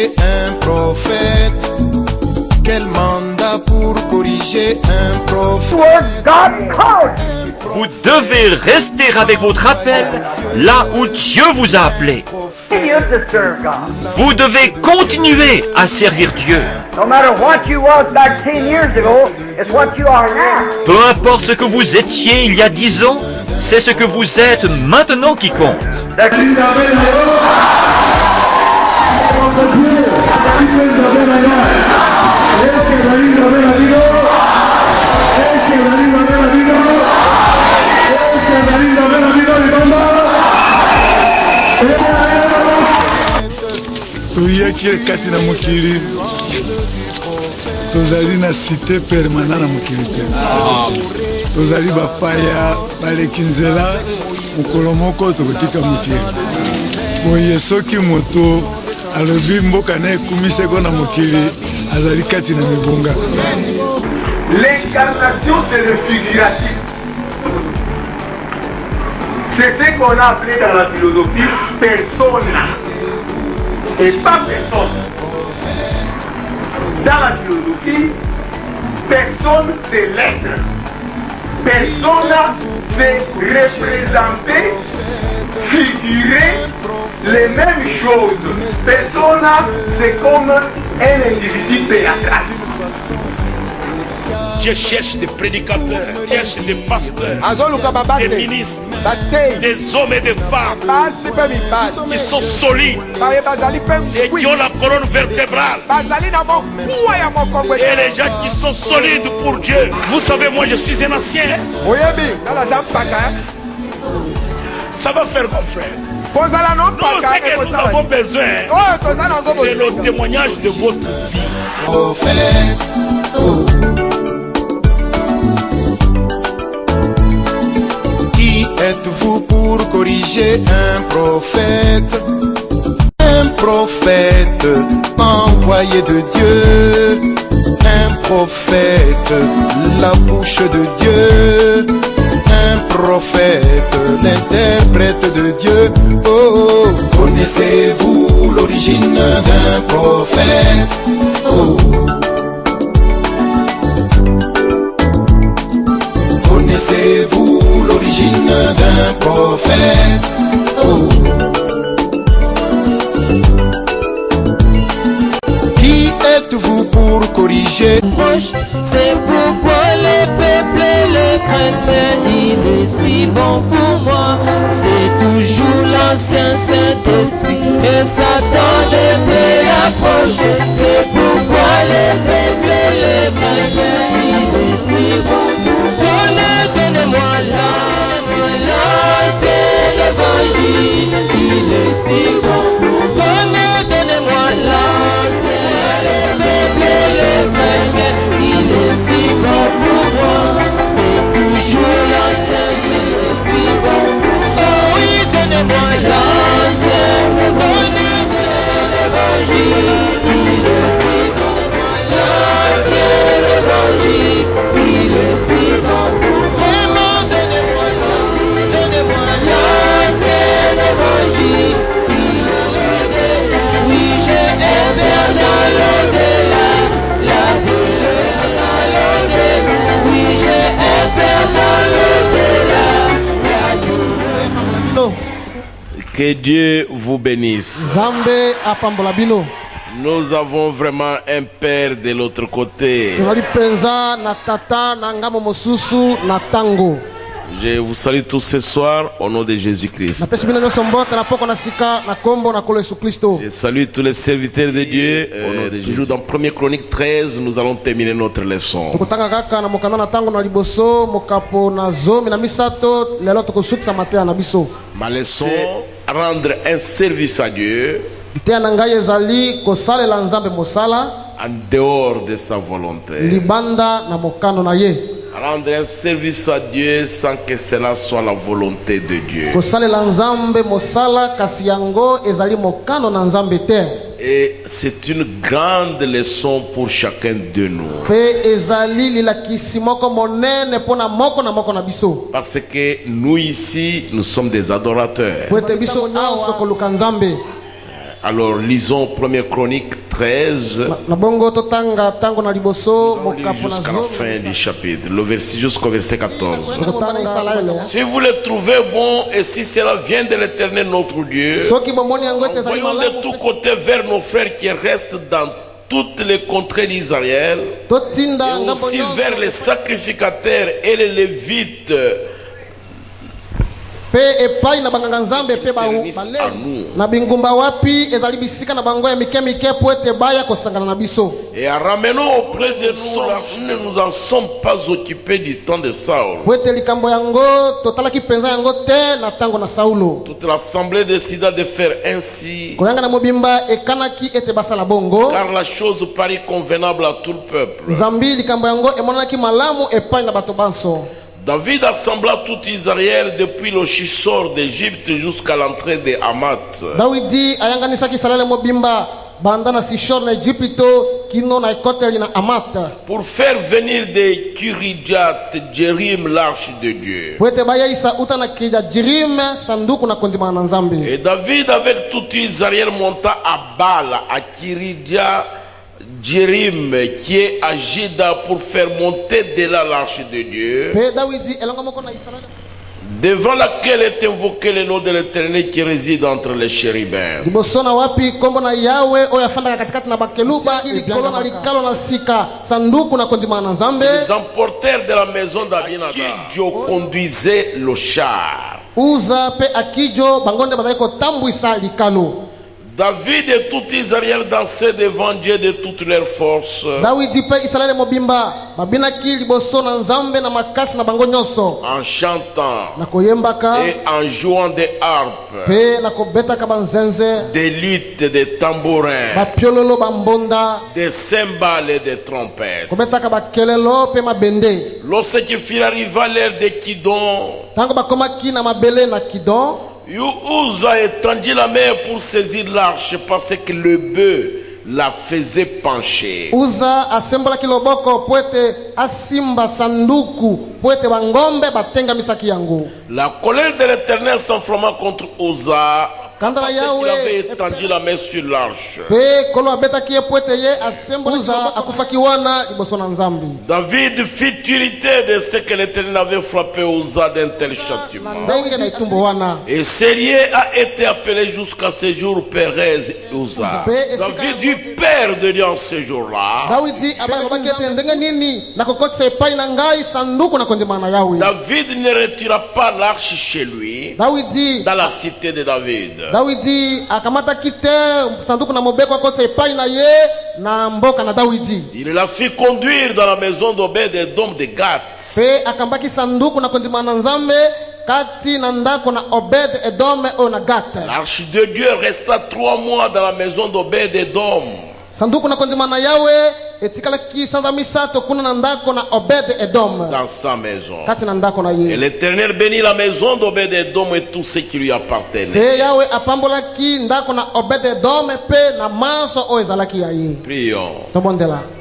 corriger un prophète? Quel mandat pour corriger un prophète? Vous devez rester avec votre appel là où Dieu vous a appelé. Vous devez continuer à servir Dieu. Peu importe ce que vous étiez il y a 10 ans, c'est ce que vous êtes maintenant qui compte. Tuyaki kati na mokili tozali na cité permanente na mokili te tozali bapaya baleki nzela mokolo moko tokotika mokili boye soki moto alobi mboka na ekumiseko na mokili azali kati na mibonga. L'incarnation c'est le figuratif. C'est ce qu'on a appelé dans la philosophie persona. Et pas personne. Dans la philosophie, personne c'est l'être. Persona c'est représenter, figurer les mêmes choses. Persona c'est comme un individu théâtral. Dieu cherche des prédicateurs, cherche des pasteurs, des ministres, des hommes et des femmes qui sont solides et qui ont la colonne vertébrale. Et les gens qui sont solides pour Dieu. Vous savez, moi je suis un ancien. Ça va faire mon frère. Nous, ce que nous avons besoin, c'est le témoignage de votre vie. Prophète, oh. Qui êtes-vous pour corriger un prophète? Un prophète envoyé de Dieu. Un prophète, la bouche de Dieu. Un prophète, l'interprète de Dieu. Oh, connaissez-vous l'origine d'un prophète? Oh. Connaissez-vous l'origine d'un prophète? Oh. Qui êtes-vous pour corriger? C'est pourquoi les peuples le craignent, mais il est si bon pour moi. C'est toujours l'ancien Saint-Esprit et Satan ne peut l'approcher. C'est pourquoi les peuples le craignent, mais il est si bon pour moi. Donnez-moi l'ancien évangile, il est si bon pour moi. Donnez-moi l'ancien, les peuples le craignent, mais il est si bon pour moi. C'est toujours l'ancien, c'est si bon pour moi. Oh oui, donnez-moi l'ancien, donnez-moi l'évangile, il est si bon. L'ancien évangile, il est si bon pour moi. Vraiment, donnez-moi l'ancien évangile, il est si bon. Oui, j'ai un père dans l'au-delà, dans l'au-delà. Oui, j'ai un père dans l'au-delà, Que Dieu vous bénisse. Zambe apambola bino. Nous avons vraiment un père de l'autre côté. Tozali penza na tata na ngamo mosusu na tango. Je vous salue tous ce soir au nom de Jésus-Christ. Napesi bino nyonso mbote na poko na sika na kombo na kolo Yesu Kristo. Je salue tous les serviteurs de Dieu. Toujours dans 1er Chronique 13, nous allons terminer notre leçon. Tokotanga kaka na mokanda na tango na liboso mokapo na zomi na misato lelo tokosukisa mateya na biso. Ma leçon, rendre un service à Dieu Biteya na ngai ezali kosalela Nzambe mosala en dehors de sa volonté. libanda na mokano na ye. Rendre un service à Dieu sans que cela soit la volonté de Dieu. Kosalela Nzambe mosala kasi yango ezali mokano na Nzambe te. Et c'est une grande leçon pour chacun de nous. Pe ezali lilakisi moko monene pona moko na biso. Parce que nous ici, nous sommes des adorateurs. Po ete biso nyonso koluka Nzambe. Alors lisons 1er Chronique 13. Nous allons lire jusqu'à la fin du chapitre, jusqu'au verset 14. Si vous le trouvez bon et si cela vient de l'Éternel notre Dieu, voyons de tous côtés vers nos frères qui restent dans toutes les contrées d'Israël, et aussi vers les sacrificateurs et les Lévites et ramenons auprès de nous, nous ne nous en sommes pas occupés du temps de Saul. Toute l'assemblée décida de faire ainsi, car la chose parut convenable à tout le peuple. David assembla tout Israël depuis le Chisor d'Égypte jusqu'à l'entrée de Hamath. Pour faire venir de Kiriat Jerim l'arche de Dieu. Et David avec tout Israël monta à Bala, à Kiriat Jérim, qui est à Jida, pour faire monter de là l'arche de Dieu, devant laquelle est invoqué le nom de l'Éternel qui réside entre les chérubins. Ils emportèrent de la maison d'Abinadab. Akidjo conduisait le char. David et tout Israël dansaient devant Dieu de toutes leurs forces, en chantant et en jouant des harpes, des luttes, des tambourins, des cymbales et des trompettes. Lorsqu'il fut arrivé à l'ère de Kidon, Uza étendit la main pour saisir l'arche parce que le bœuf la faisait pencher. La colère de l'Éternel s'enflamma contre Uza parce qu'il avait étendu la main sur l'arche. David fit irriter de ce que l'Éternel avait frappé Uza d'un tel châtiment. Et Sérié a été appelé jusqu'à ce jour Pérez Uza. David eut peur de lui en ce jour-là. David ne retira pas l'arche chez lui, dans la cité de David. Il la fit conduire dans la maison d'Obed-Edom de Gath. L'arche de Dieu resta 3 mois dans la maison d'Obed-Edom. Dans sa maison. Et l'Éternel bénit la maison d'Obed-Edom et tout ce qui lui appartenait. Prions.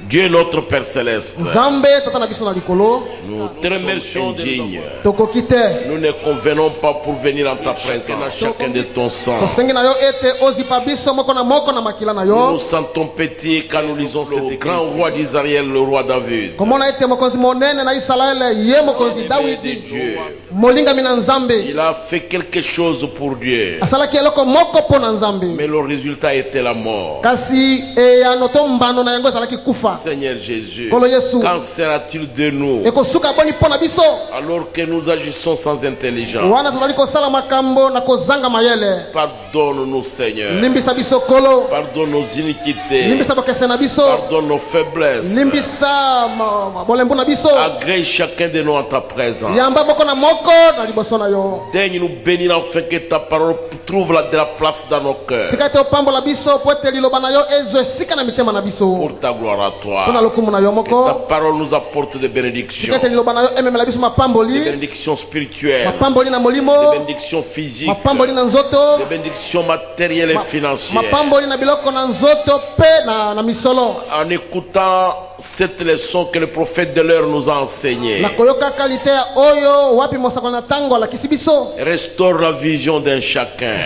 Dieu notre Père Céleste, nous te remercions dignes. Nous ne convenons pas pour venir en ta présence, chacun de ton sang. Nous nous sentons petits quand nous lisons cet grand roi d'Israël, le roi David. Il a fait quelque chose pour Dieu, mais le résultat était la mort. Seigneur Jésus, quand sera-t-il de nous alors que nous agissons sans intelligence? Pardonne-nous, Seigneur. Pardonne nos iniquités. Pardonne nos faiblesses. Agrée chacun de nous en ta présence. Daigne nous bénir afin que ta parole trouve de la place dans nos cœurs. Pour ta gloire à toi. Que ta parole nous apporte des bénédictions. Des bénédictions spirituelles. Des bénédictions physiques. Des bénédictions matérielles et financières. En écoutant cette leçon que le prophète de l'heure nous a enseignée. Restaure la vision d'un chacun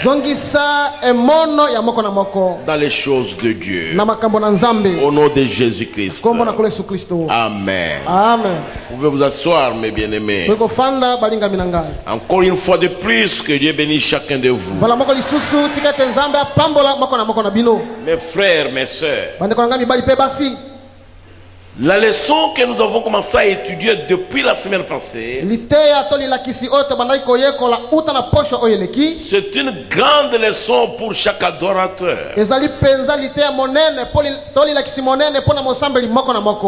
dans les choses de Dieu. Au nom de Jésus-Christ. Amen. Amen. Vous pouvez vous asseoir, mes bien-aimés. Encore une fois de plus, que Dieu bénisse chacun de vous. Mes frères, mes sœurs, la leçon que nous avons commencé à étudier depuis la semaine passée, c'est une grande leçon pour chaque adorateur.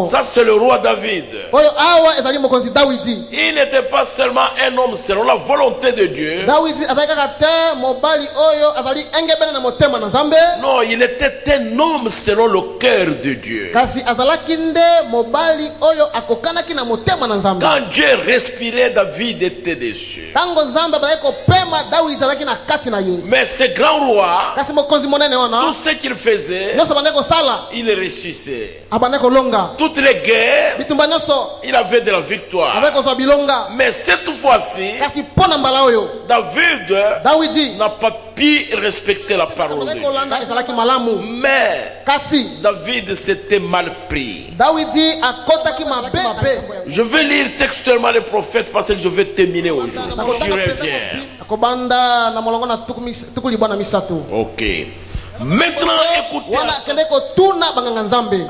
Ça, c'est le roi David. Il n'était pas seulement un homme selon la volonté de Dieu. Non, il était un homme selon le cœur de Dieu. Quand Dieu respirait, David était déçu. Mais ce grand roi, tout ce qu'il faisait, il réussissait. Toutes les guerres, il avait de la victoire. Mais cette fois-ci, David n'a pas pu respecter la parole de Dieu. Mais David s'était mal pris. Je vais lire textuellement les prophètes parce que je vais terminer aujourd'hui. Je reviens. Ok. Maintenant, écoutez,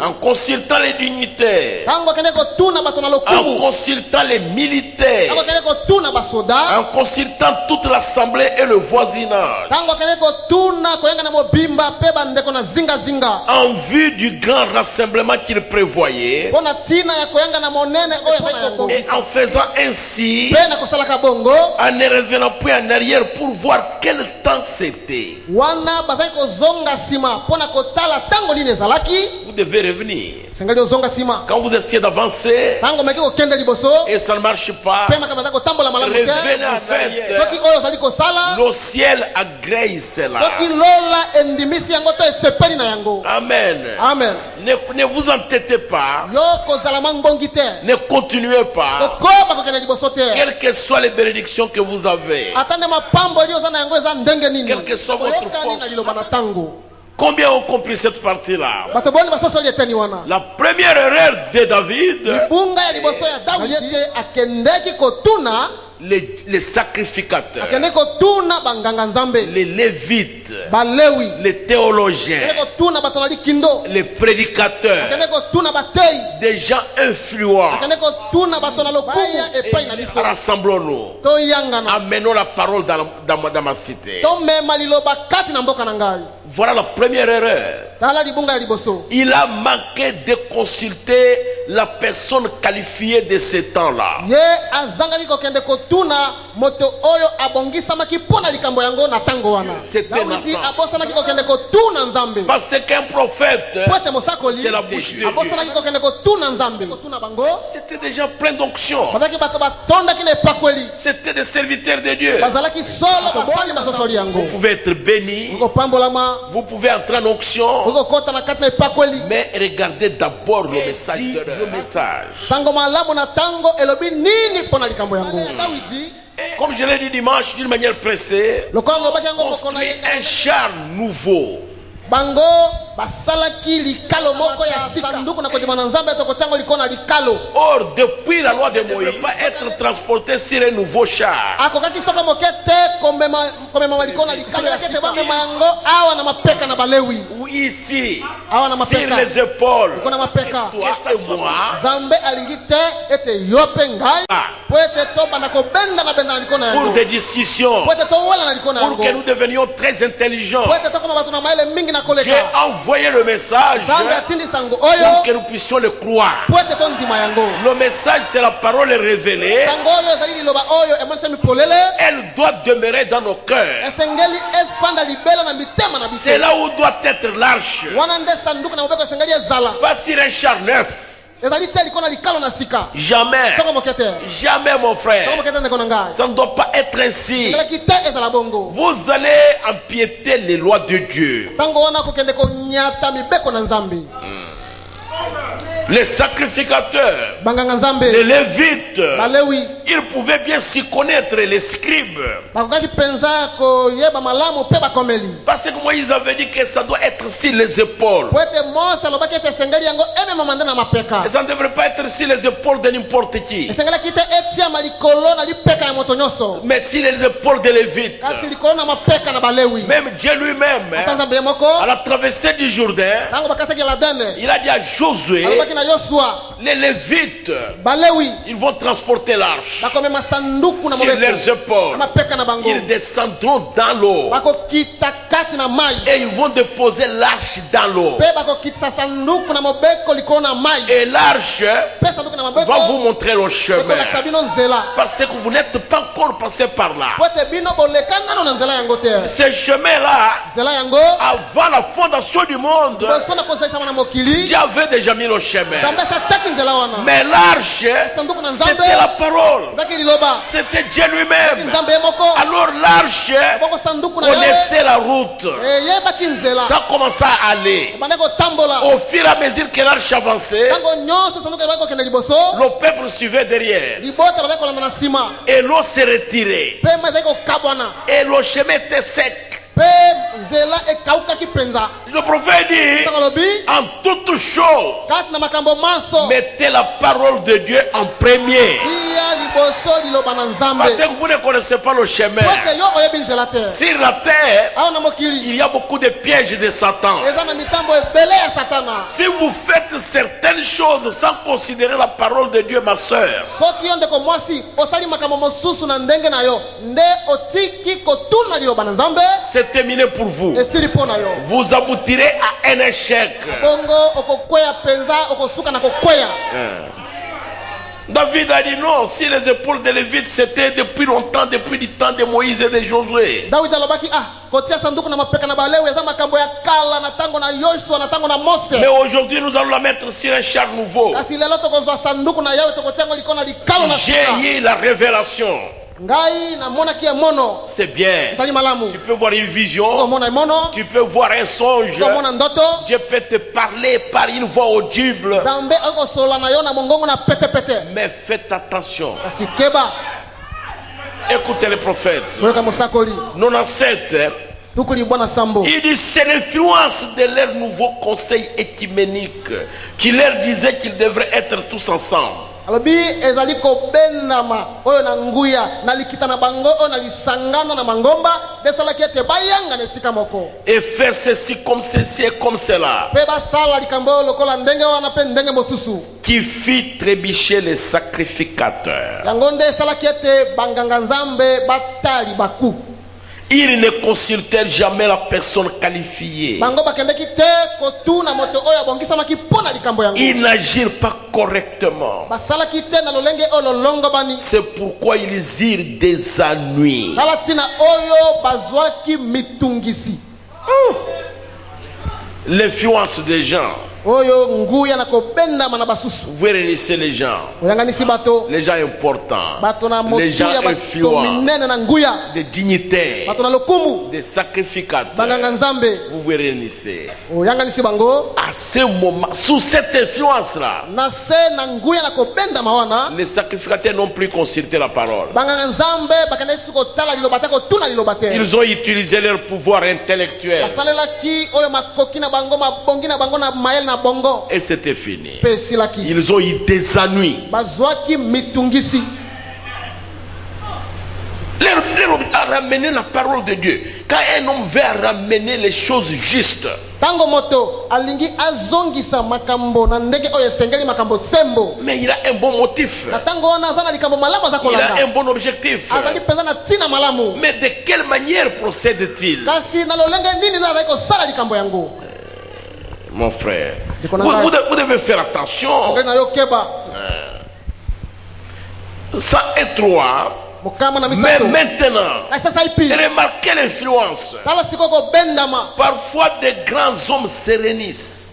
en consultant les dignitaires, en consultant les militaires, en consultant toute l'assemblée et le voisinage, en vue du grand rassemblement qu'il prévoyait, et en faisant ainsi, en ne revenant plus en arrière pour voir quel temps c'était. Vous devez revenir. Quand vous essayez d'avancer et ça ne marche pas, revenez en fait. Le ciel agrée cela. Amen. Amen. Ne vous entêtez pas. Ne continuez pas. Quelles que soient les bénédictions que vous avez, quelle que soit votre force. Combien ont compris cette partie-là? La première erreur de David, les sacrificateurs, les lévites, les théologiens, les prédicateurs, des gens influents. Rassemblons-nous, amenons la parole dans ma cité. Voilà la première erreur. Il a manqué de consulter la personne qualifiée de ce temps-là. C'était Nathan. Parce qu'un prophète, c'est la bouche de Dieu. C'était des gens pleins d'onction. C'était des serviteurs de Dieu. Vous pouvez être béni. Vous pouvez entrer en onction. Mais regardez d'abord le message de l'heure. Le message. Comme je l'ai dit dimanche d'une manière pressée, construit un char nouveau. Or, depuis la loi de Moïse, il ne peut pas être transporté sur un nouveau char. Ou ici, sur les épaules. Et toi et moi, pour des discussions, pour que nous devenions très intelligents. J'ai envoyé le message pour que nous puissions le croire. Le message, c'est la parole révélée. Elle doit demeurer dans nos cœurs. C'est là où doit être l'arche. Pas sur un char neuf. Jamais. Jamais, mon frère. Ça ne doit pas être ainsi. Vous allez empiéter les lois Les sacrificateurs, banganga nzambe les lévites, balewi ils pouvaient bien s'y connaître, les scribes. bakokaki penza koyeba malamu pe bakomeli Parce que Moïse avait dit que ça doit être sur les épaules. po ete mose alobaki ete esengeli yango ememama nde na mapeka Et ça ne devrait pas être sur les épaules de n'importe qui. esengelaki te etiama likolo na lipeka ya moto nyonso Mais sur les épaules des lévites. kasi likolo na mapeka na balewi Même Dieu lui-même, ata nzambe ye moko à la traversée du Jourdain, ntango bakasaki eladene il a dit à Josué, alobaki na yosua les lévites, balewi ils vont transporter l'arche bakomema sanduku na sur mobeko leurs épaules. na mapeka na bango Ils descendront dans l'eau bakokita kati na mai et ils vont déposer l'arche dans l'eau. mpe bakokitisa sanduku na mobeko likolo na mai Et l'arche mpe sanduku na va vous mabeko montrer le chemin. ekolakisa bino nzela Parce que vous n'êtes pas encore passé par là. po ete bino boleka nano na nzela yango te Ce chemin-là, nzela yango avant la fondation du monde, boso na kozalisama na mokili Dieu avait déjà mis le chemin. nzambe esi atiaki nzela wana Mais l'arche, sanduku na nzambe c'était la parole. ezaki liloba C'était Dieu ezaki lui-même. nzambe ye moko Alors l'arche boko sanduku na ye connaissait la route. eyebaki nzela Ça commença à aller. ebande kotambola Au fur et à mesure que l'arche avançait, ntango nyonso sanduku ebaki kokende liboso le peuple suivait derrière. libota bazali kolanda na nsima Et l'eau se retirait. mpe mai ezali kokabwana Et le chemin était sec. mpe nzela ekawukaki mpenza Le prophète dit, ntango alobi en toutes choses, kati na makambo manso mettez la parole de Dieu en premier. tia liboso liloba na nzambe Parce que vous ne connaissez pas le chemin. po ete yo oyebi nzela te Sur la terre, awa na mokili il y a beaucoup de pièges de Satan. eza na mitambo ebele ya satana Si vous faites certaines choses sans considérer la parole de Dieu, ma soeur, soki yo ndeko mwasi osali makambo mosusu na ndenge na yo nde otiki kotuna liloba na nzambe c'est terminé pour vous. esili mpo na yo Vous aboutirez à un échec. bongo okokweya mpenza okosuka na kokweya David a dit non, si les épaules de Lévite c'était depuis longtemps, depuis le temps de Moïse et de Josué. dawidi alobaki kotia sanduku na mapeka na balewi eza makambo ya kala na ntango na yosua na ntango na mose Mais aujourd'hui, nous allons la mettre sur un char nouveau. kasi lelo tokozwa sanduku na yawe tokotia yango likolo na likalo na J'ai sika eu la révélation. ngai namonaki emono C'est bien. ezali malamu Tu peux voir une vision. okomona emono Tu peux voir un songe. okomona ndoto Dieu peut te parler par une voix audible. nzambe okosolola na yo na mongongo na petepete Mais faites attention. kasi keba Écoutez le prophète. oyoka mosakoli 97. tukuli bwana sambo Il dit c'est l'influence de leur nouveau conseil écuménique qui leur disait qu'ils devraient être tous ensemble. alobi ezali kobendama oyo na nguya na likita na bango oyo na lisangano na mangomba desalaki ete bayanga na esika moko Et faire ceci comme ceci et comme cela. mpe basala likambo oyo lokola ndenge wana mpe ndenge mosusu Qui fit trébucher les sacrificateurs. yango nde esalaki ete banganga nzambe batali baku Ils ne consultèrent jamais la personne qualifiée. bango bakendeki te kotuna moto oyo abongisamaki mpo na likambo yango Ils n'agirent pas correctement. basalaki te na lolenge oyo lolongobani C'est pourquoi ils irent des ennuis. tala ntina oyo bazwaki mitungisi L'influence des gens. oyo nguya na kobendama na basusu Vous réunissez les gens. oyanganisi bato Les gens importants. bato na Les gens motuya bato influents. minene na nguya Des dignitaires. bato na lokumu Des sacrificateurs. banganga nzambe Vous vous réunissez. oyanganisi bango À ce moment, sous cette influence-là, na se na nguya na kobendama wana les sacrificateurs n'ont plus consulté la parole. banganga nzambe bakendaki kotala liloba te kotuna liloba te Ils ont utilisé leur pouvoir intellectuel. basalelaki oyo makoki na bango mabongi na bango na mayele na bongo Et c'était fini. mpe esilaki Ils ont eu des ennuis. bazwaki mitungisi Leur a ramené la parole de Dieu. Quand un homme veut ramener les choses justes, ntango moto alingi azongisa makambo na ndenge oyo esengeli makambo sembo mais il a un bon motif. na ntango wana aza na likambo malamu aza Il a un kolanda bon objectif. azali mpenza na ntina malamu Mais de quelle manière procède-t-il? kasi na lolenge nini nde azali kosala likambo yango Mon frère, Ndiko na ngai. vous devez faire attention. sengeli na yo keba 103. mokama na Mais misato maintenant, kasi sasa ipi remarquez l'influence. tala sikoyo kobendama Parfois, des grands hommes se réunissent.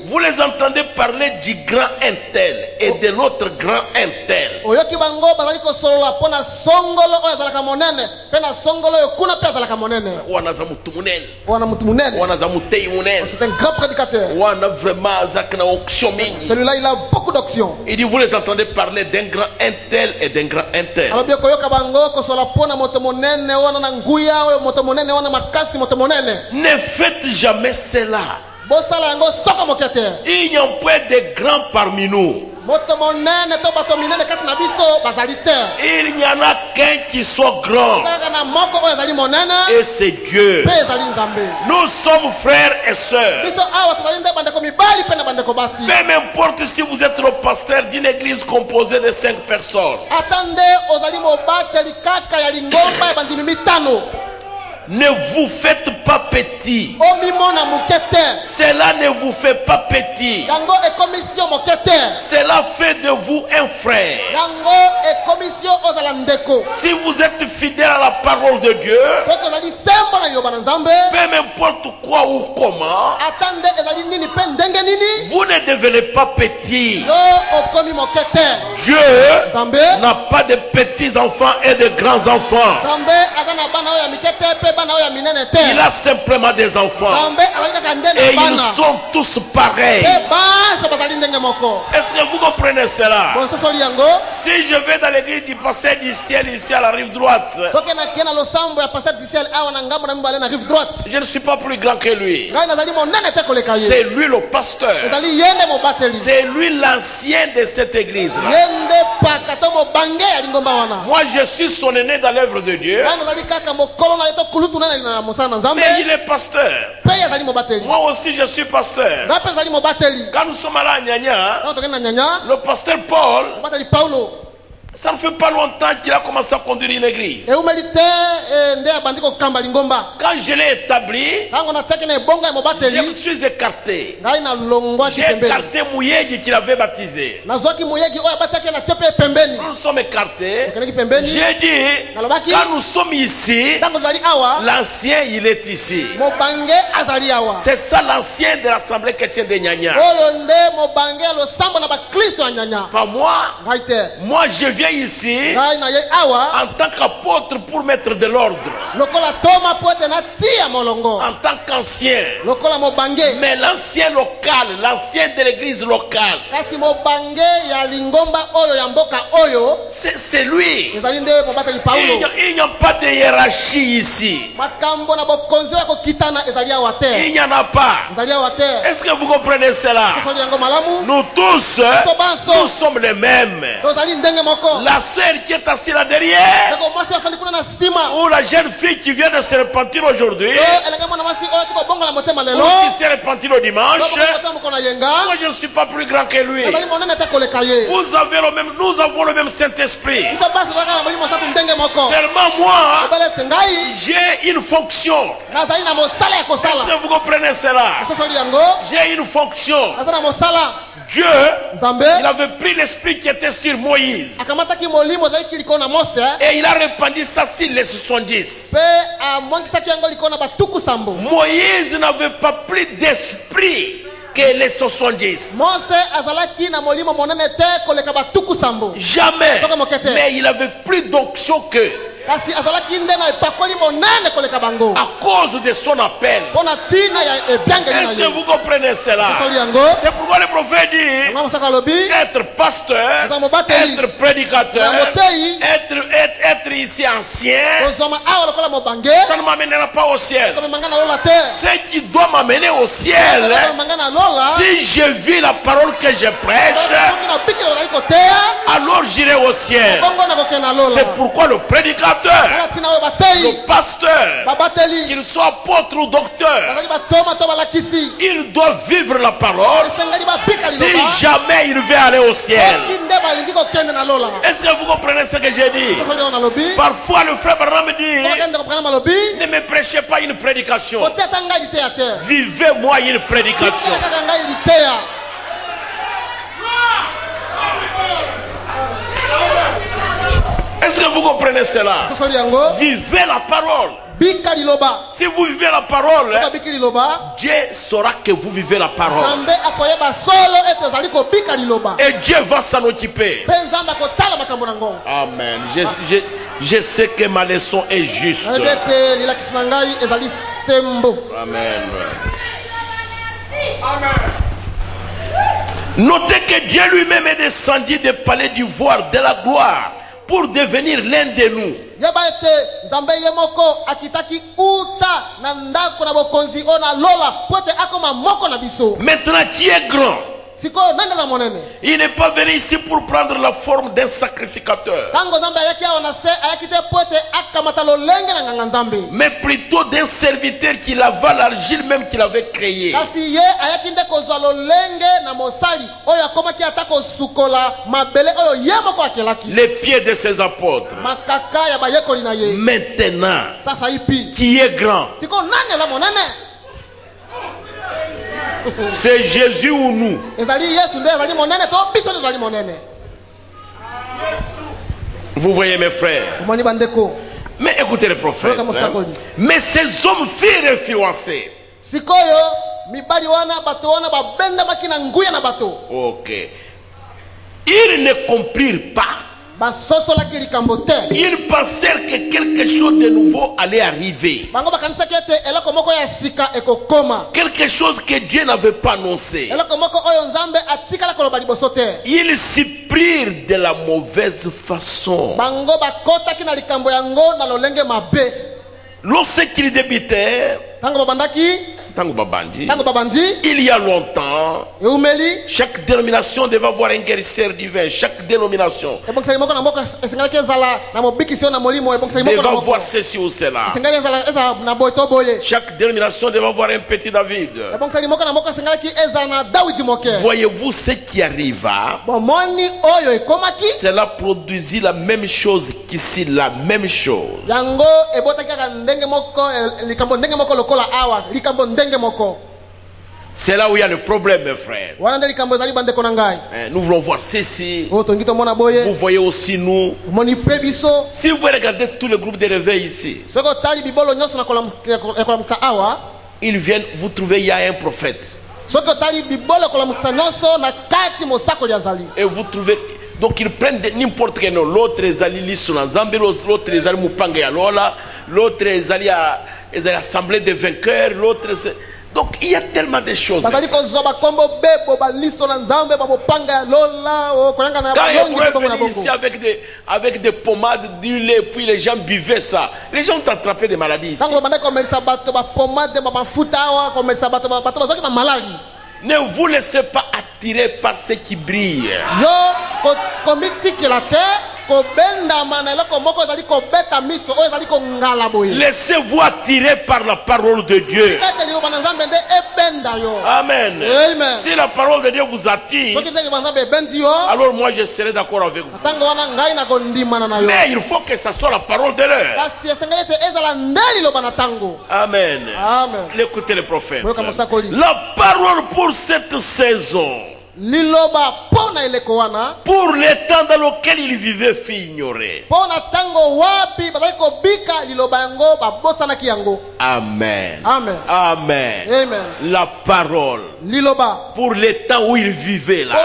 Vous les entendez parler du grand intel et de l'autre grand intel. C'est un grand prédicateur. Celui-là, il a beaucoup d'options. Il dit, vous les entendez parler d'un grand intel et d'un grand intel. Ne faites jamais cela. Il n'y a pas de grands parmi nous. Il n'y en a qu'un qui soit grand, et c'est Dieu. Nous sommes frères et sœurs. Peu m'importe si vous êtes le pasteur d'une église composée de 5 personnes. Ne vous faites pas petit. Cela ne vous fait pas petit. Cela fait de vous un frère. Si vous êtes fidèle à la parole de Dieu, peu m'importe quoi ou comment, vous ne devenez pas petit. Dieu n'a pas de petits enfants et de grands enfants. Il a simplement des enfants. Et ils sont tous pareils. Est-ce que vous comprenez cela? Si je vais dans l'église du pasteur du ciel ici à la rive droite, je ne suis pas plus grand que lui. C'est lui le pasteur. C'est lui l'ancien de cette église là. Moi je suis son aîné dans l'œuvre de Dieu. Mais il est pasteur. Moi aussi je suis pasteur. Quand nous sommes allés à Nyanya, le pasteur Paul, ça ne fait pas longtemps qu'il a commencé à conduire une église. Quand je l'ai établi, je me suis écarté. J'ai écarté Mouyegi qu'il avait baptisé. Nous nous sommes écartés. J'ai dit, quand nous sommes ici, l'ancien il est ici. C'est ça l'ancien de l'assemblée chrétienne de Nyanya. Pas moi. Moi je viens ici en tant qu'apôtre pour mettre de l'ordre, en tant qu'ancien, mais l'ancien local, l'ancien de l'église locale, c'est lui. Il n'y a pas de hiérarchie ici. Il n'y en a pas. Est-ce que vous comprenez cela? Nous tous, nous sommes les mêmes. La sœur qui est assise là derrière, ou la jeune fille qui vient de se repentir aujourd'hui, ou qui s'est repentie le dimanche, moi je ne suis pas plus grand que lui. Vous avez le même, nous avons le même Saint-Esprit. Seulement moi, j'ai une fonction. Est-ce que vous comprenez cela? J'ai une fonction. Dieu, il avait pris l'esprit qui était sur Moïse et il a répandu ça sur les 70. Moïse n'avait pas plus d'esprit que les 70. Jamais. Mais il avait plus d'onction qu'eux. À cause de son appel. Est-ce que vous comprenez cela? C'est pourquoi le prophète dit être pasteur, être prédicateur, être ici ancien, ça ne m'amènera pas au ciel. Ce qui doit m'amener au ciel, si je vis la parole que je prêche, alors j'irai au ciel. C'est pourquoi le prédicateur, le pasteur, qu'il soit apôtre ou docteur, il doit vivre la parole si jamais il veut aller au ciel. Est-ce que vous comprenez ce que j'ai dit? Parfois le frère Branham me dit, ne me prêchez pas une prédication, vivez-moi une prédication. Est-ce que vous comprenez cela? Vivez la parole. bika liloba. Si vous vivez la parole, Soki biki liloba, Dieu saura que vous vivez la parole. Nzambe akoyeba solo ete ozali kobika liloba. Et Dieu va s'en occuper. Pe Nzambe akotala makambo na ngongo. Amen. Je sais que ma leçon est juste. Ete lilakisi na ngai ezali sembo. Amen. Notez que Dieu lui-même est descendu des palais d'ivoire de la gloire pour devenir l'un de nous. Yeba ete Nzambe ye moko akitaki uta na ndako na bokonzi ona lola pote akoma moko na biso. Maintenant, qui est grand? Siko nende na monene. Il n'est pas venu ici pour prendre la forme d'un sacrificateur, Tango Nzambe ayaki aona se ayaki te pote akamata lolenge na nganga Nzambe. mais plutôt d'un serviteur qui lava l'argile même qu'il avait créé. Kasi ye ayaki nde kozwa lolenge na mosali oyo akomaki ata kosukola mabele oyo ye moko akelaki. Les pieds de ses apôtres. Makaka ya bayekoli na ye. Maintenant, Sasa ipi. qui est grand? Siko nani eza monene? C'est Jésus ou nous? Ezali Yesu nde ezali monene to biso nde ezali monene. Vous voyez mes frères? Omoni bandeko. Mais écoutez les prophètes. Kama sakoli. Mais ces hommes firent influencer. Sikoyo mibali wana bato wana babenda bakina nguya na bato. Ok. Ils ne comprirent pas. Basosolaki likambo te. Ils pensèrent que quelque chose de nouveau allait arriver. Bango bakanisaki ete eloko moko ya sika ekokoma. Quelque chose que Dieu n'avait pas annoncé. Eloko moko oyo Nzambe atikala koloba liboso te. Ils s'y prirent de la mauvaise façon. Bango bakotaki na likambo yango na lolenge mabe. Lorsqu'ils débutèrent, Tango babandaki, tango babandi, tango babandi, il y a longtemps, eumeli. chaque dénomination devait avoir un guérisseur divin. Chaque dénomination Ebongisali moko na moko esengalaki ezala na mobikisi na molimo ebongisali moko devait na moko. avoir ceci ou cela. Esengali ezala na boye to boye. Chaque dénomination devait avoir un petit David. Ebongisali moko na moko esengalaki ezala na Dawidi moke. Voyez-vous ce qui arriva? Bomoni oyo ekomaki. Cela produisit la même chose qu'ici, la même chose. Yango ebotaki kaka ndenge moko likambo ndenge moko lokola awa likambo ndenge moko. C'est là où il y a le problème, mes frères. Wana nde likambo ezali bandeko na ngai. Nous voulons voir ceci. O tongi to mona boye. Vous voyez aussi nous. Moni pe biso. Si vous regardez tous les groupes de réveil ici, Soko tali bibolo nyoso na kola mta awa. ils viennent, vous trouvez, il y a un prophète. Soko tali bibolo kola mta nyoso na kati mosako ya zali. Et vous trouvez, donc ils prennent n'importe quel nom. L'autre est allé lisso na Zambie, l'autre est allé Mupanga ya Lola, l'autre est allé à l'assemblée des vainqueurs, l'autre c'est... Donc il y a tellement de choses. Quand il pourrait venir ici avec des pommades d'huile et puis les gens buvaient ça. Les gens ont attrapé des maladies ici. Ne vous laissez pas attirer par ce qui brille. Laissez-vous attirer par la parole de Dieu. Amen. Amen. Si la parole de Dieu vous attire, alors moi je serai d'accord avec vous. Mais il faut que ça soit la parole de l'heure. Amen. Amen. Écoutez le prophète. La parole pour cette saison, pour le temps dans lequel il vivait, fut ignorée. Amen. Amen. Amen. Amen. La parole pour le temps où il vivait là.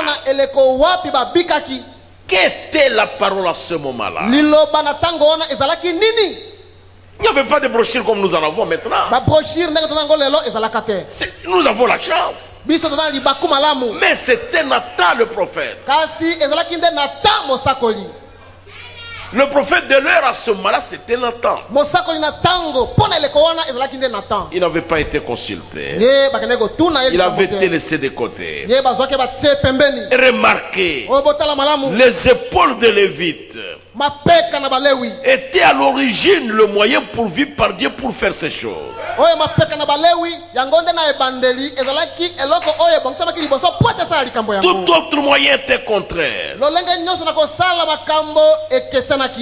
Qu'était la parole à ce moment-là? Il n'y avait pas de brochure comme nous en avons maintenant. Nous avons la chance. Mais c'était Nathan le prophète. Le prophète de l'heure à ce moment-là, c'était Nathan. Il n'avait pas été consulté. Il avait été laissé de côté. Remarquez, les épaules de Lévite étaient à l'origine le moyen pourvu par Dieu pour faire ces choses. Tout autre moyen était contraire.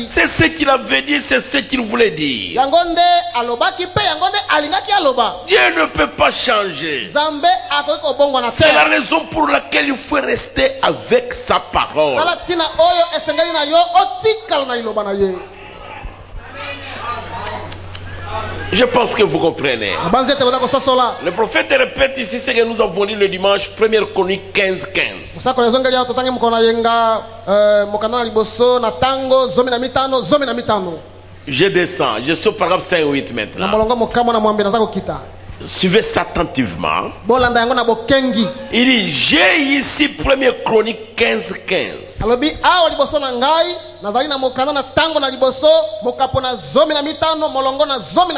C'est ce qu'il avait dit, c'est ce qu'il voulait dire. Dieu ne peut pas changer. C'est la raison pour laquelle il faut rester avec sa parole. Je pense que vous comprenez. Le prophète répète ici ce que nous avons lu le dimanche, 1er Chronique 15:15. Je descends, je suis au paragraphe 5-8 maintenant. Suivez ça attentivement. Il dit, j'ai ici 1er Chronique 15:15.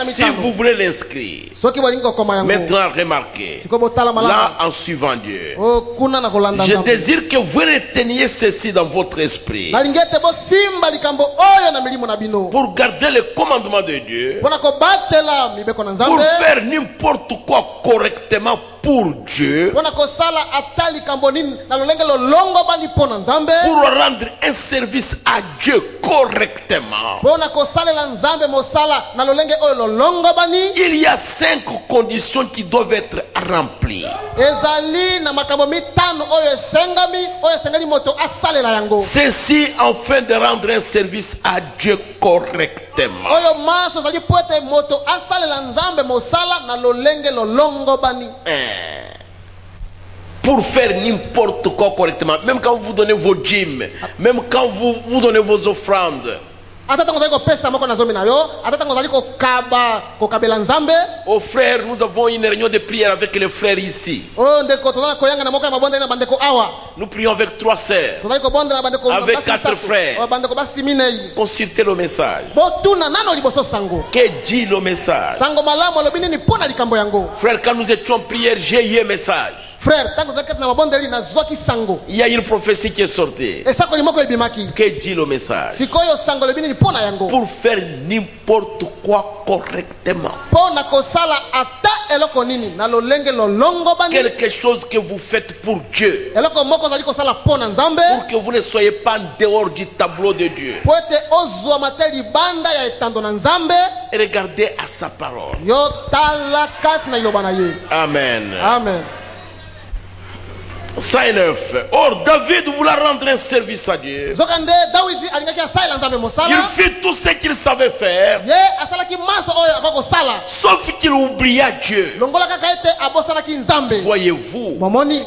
Si vous voulez l'inscrire, maintenant remarquez, là en suivant Dieu, je désire que vous reteniez ceci dans votre esprit pour garder le commandement de Dieu, pour faire n'importe quoi correctement pour Dieu, pour rendre un service à Dieu correctement. Il y a 5 conditions qui doivent être remplies. Ceci afin de rendre un service à Dieu correctement. Pour faire n'importe quoi correctement, même quand vous donnez vos dîmes, même quand vous donnez vos offrandes. Aux frères, nous avons une réunion de prière avec les frères ici. Nous prions avec 3 sœurs, avec 4 frères. Consultez le message. Que dit le message? Frère, quand nous étions en prière, j'ai eu un message. Frère, il y a une prophétie qui est sortie. Que dit le message? Pour faire n'importe quoi correctement. Quelque chose que vous faites pour Dieu, pour que vous ne soyez pas en dehors du tableau de Dieu. Et regardez à sa parole. Amen. Amen. 5:9. Or David voulait rendre un service à Dieu. Il fit tout ce qu'il savait faire, sauf qu'il oublia Dieu. Voyez-vous,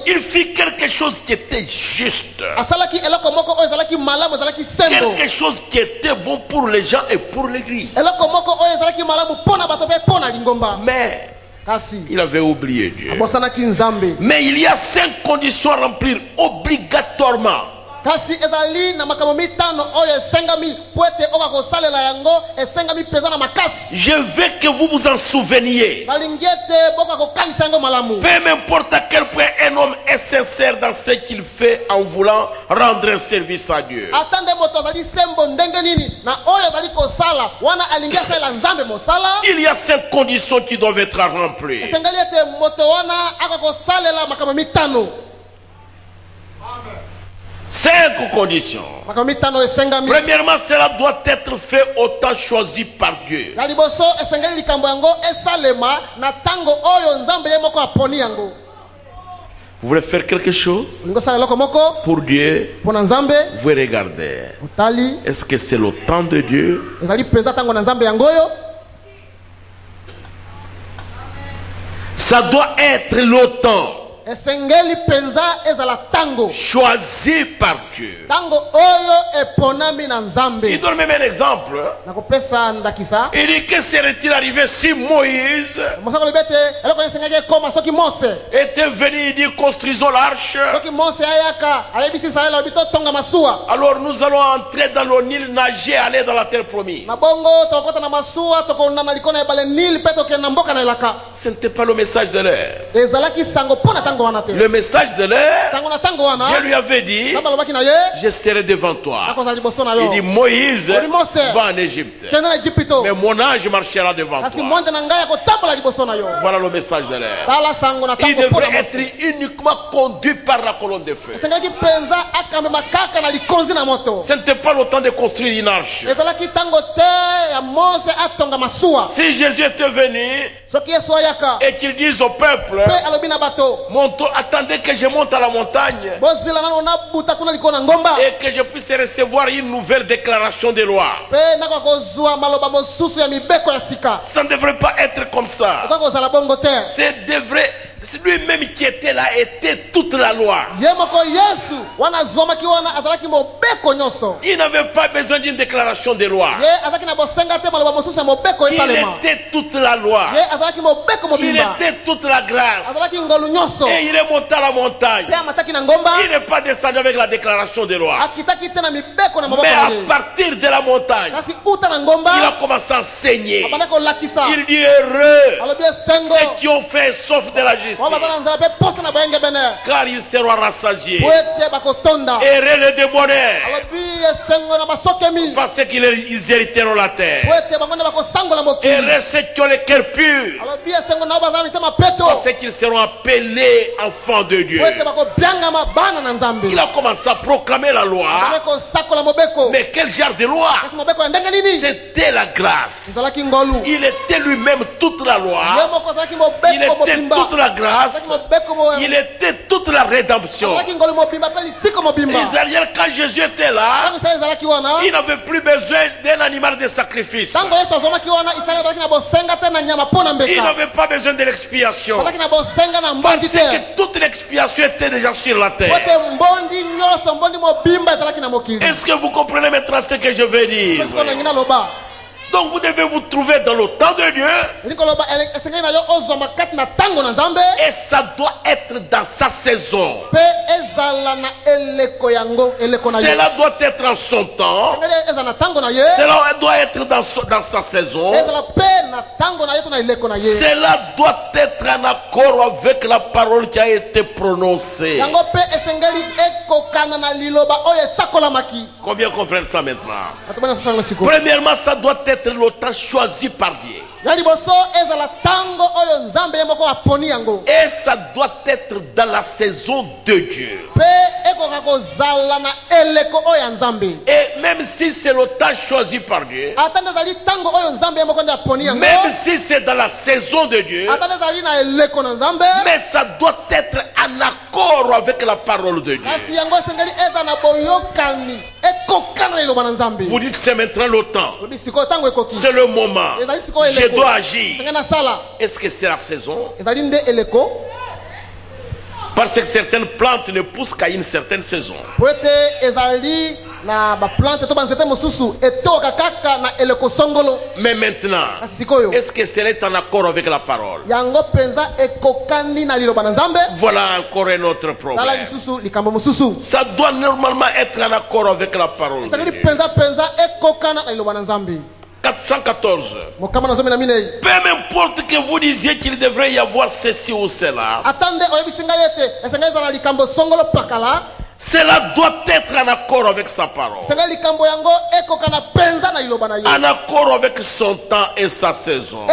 il fit quelque chose qui était juste, quelque chose qui était bon pour les gens et pour l'église. Mais il avait oublié Dieu. Mais il y a 5 conditions à remplir obligatoirement. Je veux que vous vous en souveniez. Peu m'importe à quel point un homme est sincère dans ce qu'il fait en voulant rendre un service à Dieu. Il y a 5 conditions qui doivent être remplies. 5 conditions. Premièrement, cela doit être fait au temps choisi par Dieu. Vous voulez faire quelque chose pour Dieu, vous regardez. Est-ce que c'est le temps de Dieu? Ça doit être le temps choisi par Dieu. Il donne même un exemple. Il dit que serait-il arrivé si Moïse était venu, il dit construisons l'arche. Alors nous allons entrer dans le Nil, nager, aller dans la terre promise. Ce n'était pas le message de l'air. Le message de l'air, Dieu lui avait dit, je serai devant toi. Il dit, Moïse va en Égypte, mais mon ange marchera devant toi. Voilà le message de l'air. Il devrait être uniquement conduit par la colonne de feu. Ce n'était pas le temps de construire une arche. Si Jésus était venu et qu'il dise au peuple, mon attendez que je monte à la montagne et que je puisse recevoir une nouvelle déclaration de loi. Ça ne devrait pas être comme ça. C'est lui-même qui était là, était toute la loi. Il n'avait pas besoin d'une déclaration de loi. Il était toute la loi. Il était toute la grâce. Et il est monté à la montagne. Il n'est pas descendu avec la déclaration de loi. Mais à partir de la montagne, il a commencé à enseigner. Il dit heureux ceux qui ont fait sauf de la justice, car ils seront rassasiés. Heureux les débonnaires, parce qu'ils hériteront la terre. Heureux ceux qui ont les cœurs purs, parce qu'ils seront appelés enfants de Dieu. Il a commencé à proclamer la loi. Mais quel genre de loi? C'était la grâce. Il était lui-même toute la loi. Il était toute la grâce. Il était toute la rédemption. Israël, quand Jésus était là, il n'avait plus besoin d'un animal de sacrifice. Il n'avait pas besoin de l'expiation, parce que toute l'expiation était déjà sur la terre. Est-ce que vous comprenez maintenant ce que je veux dire? Donc vous devez vous trouver dans le temps de Dieu. Et ça doit être dans sa saison. Cela doit être en son temps. Cela doit être dans sa saison. Cela doit être en accord avec la parole qui a été prononcée. Combien comprennent ça maintenant? Premièrement, ça doit être le temps choisi par Dieu. Et ça doit être dans la saison de Dieu. Et même si c'est le temps choisi par Dieu, même si c'est dans la saison de Dieu, mais ça doit être en accord avec la parole de Dieu. Vous dites c'est maintenant le temps, c'est le moment, je dois agir. Est-ce que c'est la saison? Parce que certaines plantes ne poussent qu'à une certaine saison. Mais maintenant, est-ce que cela est en accord avec la parole? Voilà encore un autre problème. Ça doit normalement être en accord avec la parole. 414. Peu importe que vous disiez qu'il devrait y avoir ceci ou cela, cela doit être en accord avec sa parole, en accord avec son temps et sa saison.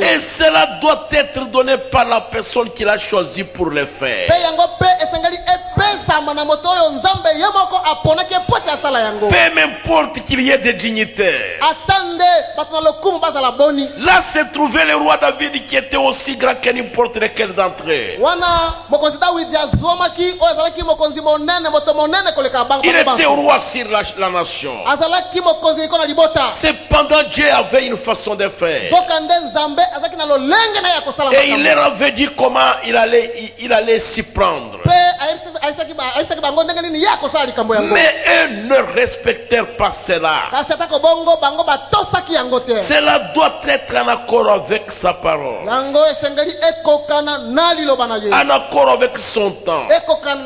Et cela doit être donné par la personne qui l'a choisi pour le faire. Peu importe qu'il y ait des dignitaires. Là se trouvait le roi David, qui était aussi grand que n'importe lequel d'entre eux. Il était roi sur la nation. Cependant, Dieu avait une façon de faire. Et il leur avait dit comment il allait s'y prendre. Mais eux ne respectèrent pas cela. Cela doit être en accord avec sa parole, en accord avec son temps, en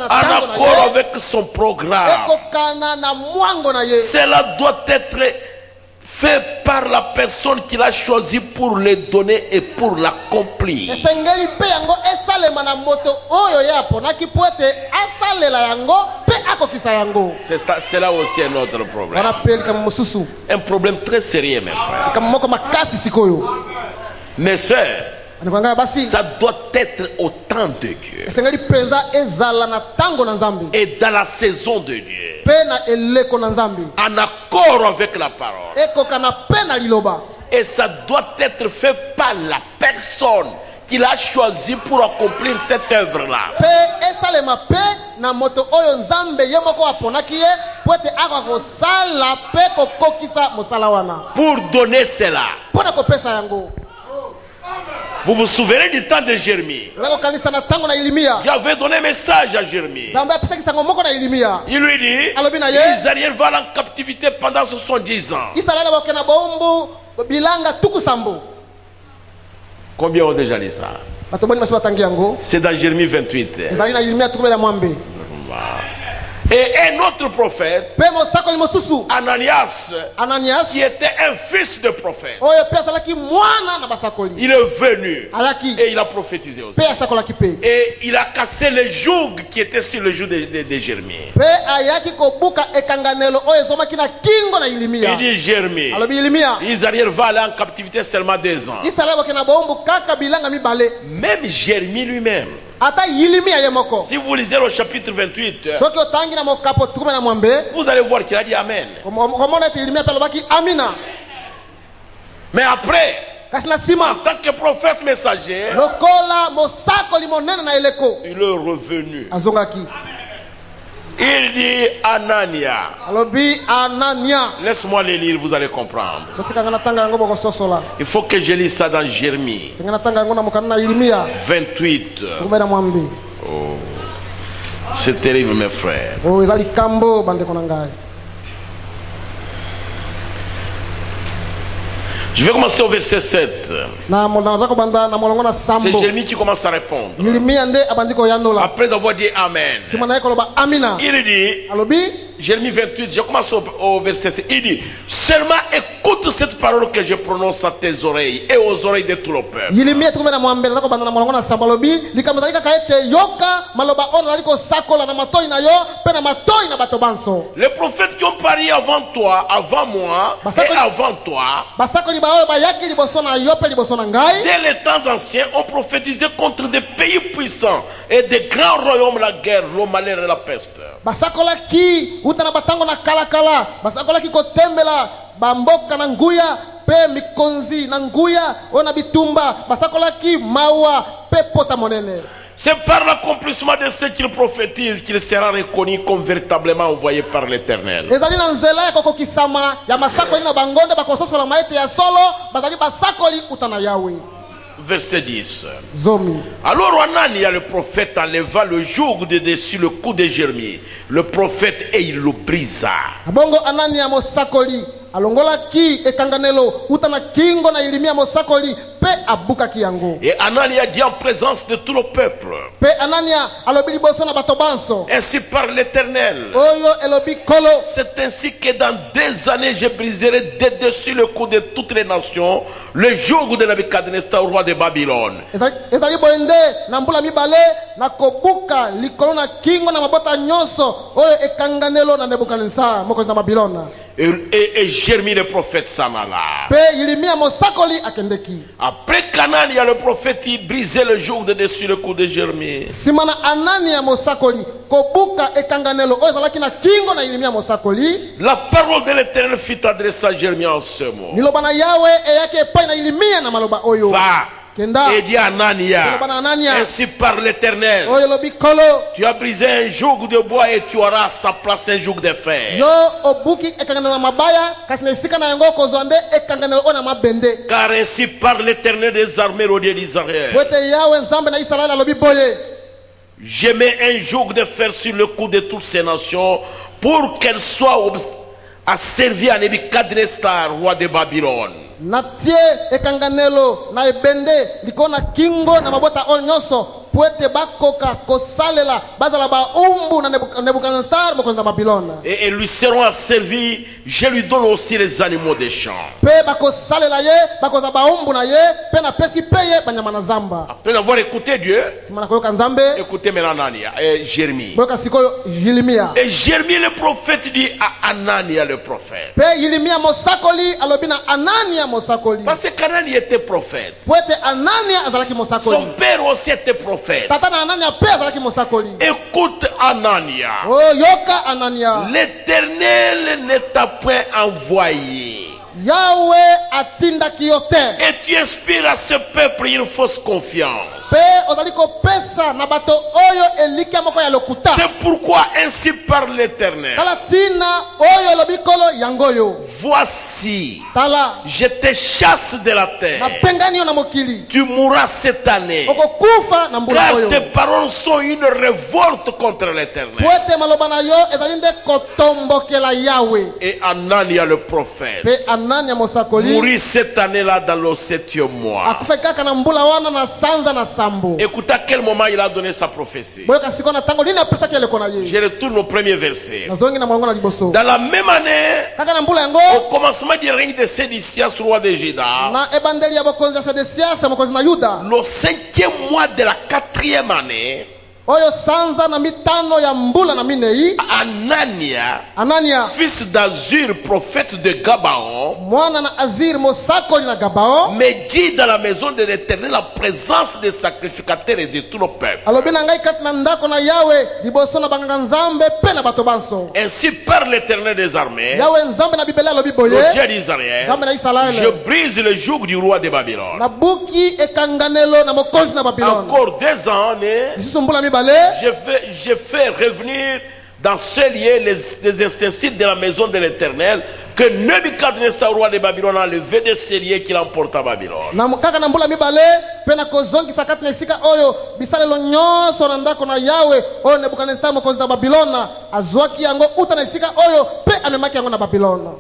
accord avec son programme. Cela doit être fait par la personne qui l'a choisi pour le donner et pour l'accomplir. C'est là aussi un autre problème. Un problème très sérieux, mes frères. Mes sœurs, ça doit être au temps de Dieu et dans la saison de Dieu, en accord avec la parole. Et ça doit être fait par la personne qu'il a choisi pour accomplir cette œuvre-là. Pe esalema pe na moto oyo nzambe ye moko aponaki ye po ete aka kosala pe kokokisa mosala wana. Pour donner cela. Pona kopesa yango. Vous vous souvenez du temps de Jérémie? Dieu avait donné un message à Jérémie. Il lui dit, Israël va en captivité pendant 70 ans. Combien ont déjà dit ça? C'est dans Jérémie 28. Et un autre prophète, Ananias, qui était un fils de prophète, il est venu et il a prophétisé aussi. Et il a cassé le joug qui était sur le joug de Jérémie. Il dit Jérémie, Israël va aller en captivité seulement 2 ans. Même Jérémie lui-même, si vous lisez le chapitre 28, vous allez voir qu'il a dit Amen. Mais après, en tant que prophète messager, il est revenu. Il dit Anania. Laisse-moi le lire, vous allez comprendre. Il faut que je lise ça dans Jérémie 28. Oh, c'est terrible, mes frères. Je vais commencer au verset 7. C'est Jérémie qui commence à répondre. Après avoir dit Amen. Il dit, Jérémie 28, je commence au verset 7. Il dit, seulement écoute cette parole que je prononce à tes oreilles et aux oreilles de tout le peuple. Les prophètes qui ont pari avant toi, avant moi et avant toi, dès les temps anciens, ont prophétisé contre des pays puissants et des grands royaumes, la guerre, le malheur et la peste. Bamboka na nguya pe mikonzi na nguya ona bitumba basakolaki mawa pe pota monene. C'est par l'accomplissement de ce qu'il prophétise qu'il sera reconnu comme véritablement envoyé par l'Éternel. Verset 10. Alors Anania le prophète enleva le joug de dessus le cou de Jérémie, le prophète, et il le brisa. Et Anania dit en présence de tout le peuple, ainsi par l'Éternel, c'est ainsi que dans 2 années je briserai de dessus le cou de toutes les nations le joug de Nebuchadnezzar, roi de Babylone. Et Jérémie le prophète s'en alla. Après qu'Anania le prophète il brisait le joug de dessus le cou de Jérémie, la parole de l'Éternel fut adressée à Jérémie en ce mot. Va et dit à Anania, ainsi par l'Éternel, tu as brisé un joug de bois et tu auras à sa place un joug de fer. Car ainsi par l'Éternel des armées, au Dieu d'Israël, je mets un joug de fer sur le cou de toutes ces nations pour qu'elles soient asservies à Nebuchadnezzar, roi de Babylone. Natie ekanganelo na ebende likona kingo na mabota onyoso puete bakoka kosalela bazala ba umbu na Nebuchadnezzar mokonzi na Babylone. Et lui seront asservis, je lui donne aussi les animaux des champs. Pe bakosalela ye bakoza ba umbu na ye pe na pesi peye banyama na zamba. Après avoir écouté Dieu, simana koyoka nzambe, écoutez maintenant Anania et Jérémie. Boka sikoyo Jérémia. Et Jérémie le prophète dit à Anania le prophète. Pe Jérémia mosakoli alobina Anania mosakoli. Parce que Anania était prophète. Puete Anania azalaki mosakoli. Son père aussi était prophète. Tata na Anania pe azalaki mosakoli. Écoute Anania. Oh yoka Anania. L'Éternel ne t'a point envoyé Yawe atindaki yo te. Et tu inspires à ce peuple une fausse confiance. Pe ozali kopesa na bato oyo elike moko ya lokuta. C'est pourquoi ainsi parle l'Éternel. Tala tina oyo lobikolo yangoyo. Voici, Tala je te chasse de la terre. na pengani yo na mokili. Tu mourras cette année. Okokufa na mbula Car oyo. tes paroles sont une révolte contre l'Éternel. Poete maloba na yo ezali nde kotombokela Yawe. Et Anania le prophète Pe Anania mosakoli mourit cette année-là dans le 7e mois. akufa kaka na mbula wana na sanza na sambo. Écoute à quel moment il a donné sa prophétie. Boyoka siko na tango nini apesa kele kona ye. Je retourne au premier verset. Nazongi na mwango na liboso. Dans la même année, Kaka na mbula yango au commencement du règne de Sédécias, roi de Juda, na ebandeli ya bokonzi ya Sedesiasa mokonzi na Yuda. le 5e mois de la 4e année, Oyo sanza na mitano ya mbula na minei. Anania, fils d'Azur, prophète de Gabaon, mwana na Azir mosakoli na Gabao, me dit dans la maison de l'Éternel la présence des sacrificateurs et de tout le peuple. alobi na ngai kati na ndako na Yawe liboso na banganga nzambe pe na bato banso. Ainsi parle l'Éternel des armées, Yawe nzambe na Biblia alobi boye. le Dieu d'Israël, Nzambe na Israel. je brise le joug du roi de Babylone. Na buki ekanganelo na mokonzi na Babylone. Encore 2 ans, Lisusu mbula mibale. je fais revenir dans ce lieu les ustensiles de la maison de l'Éternel que Nebuchadnezzar, roi de Babylone, a levé de ce lieu qu'il emporte à Babylone. Na kaka na mbula mibale pe na kozongisa kati na esika oyo bisalelo nyonso na ndako na Yawe oyo Nebukadnezar mokonzi na Babilona azwaki yango uta na esika oyo pe amemaki yango na Babilona.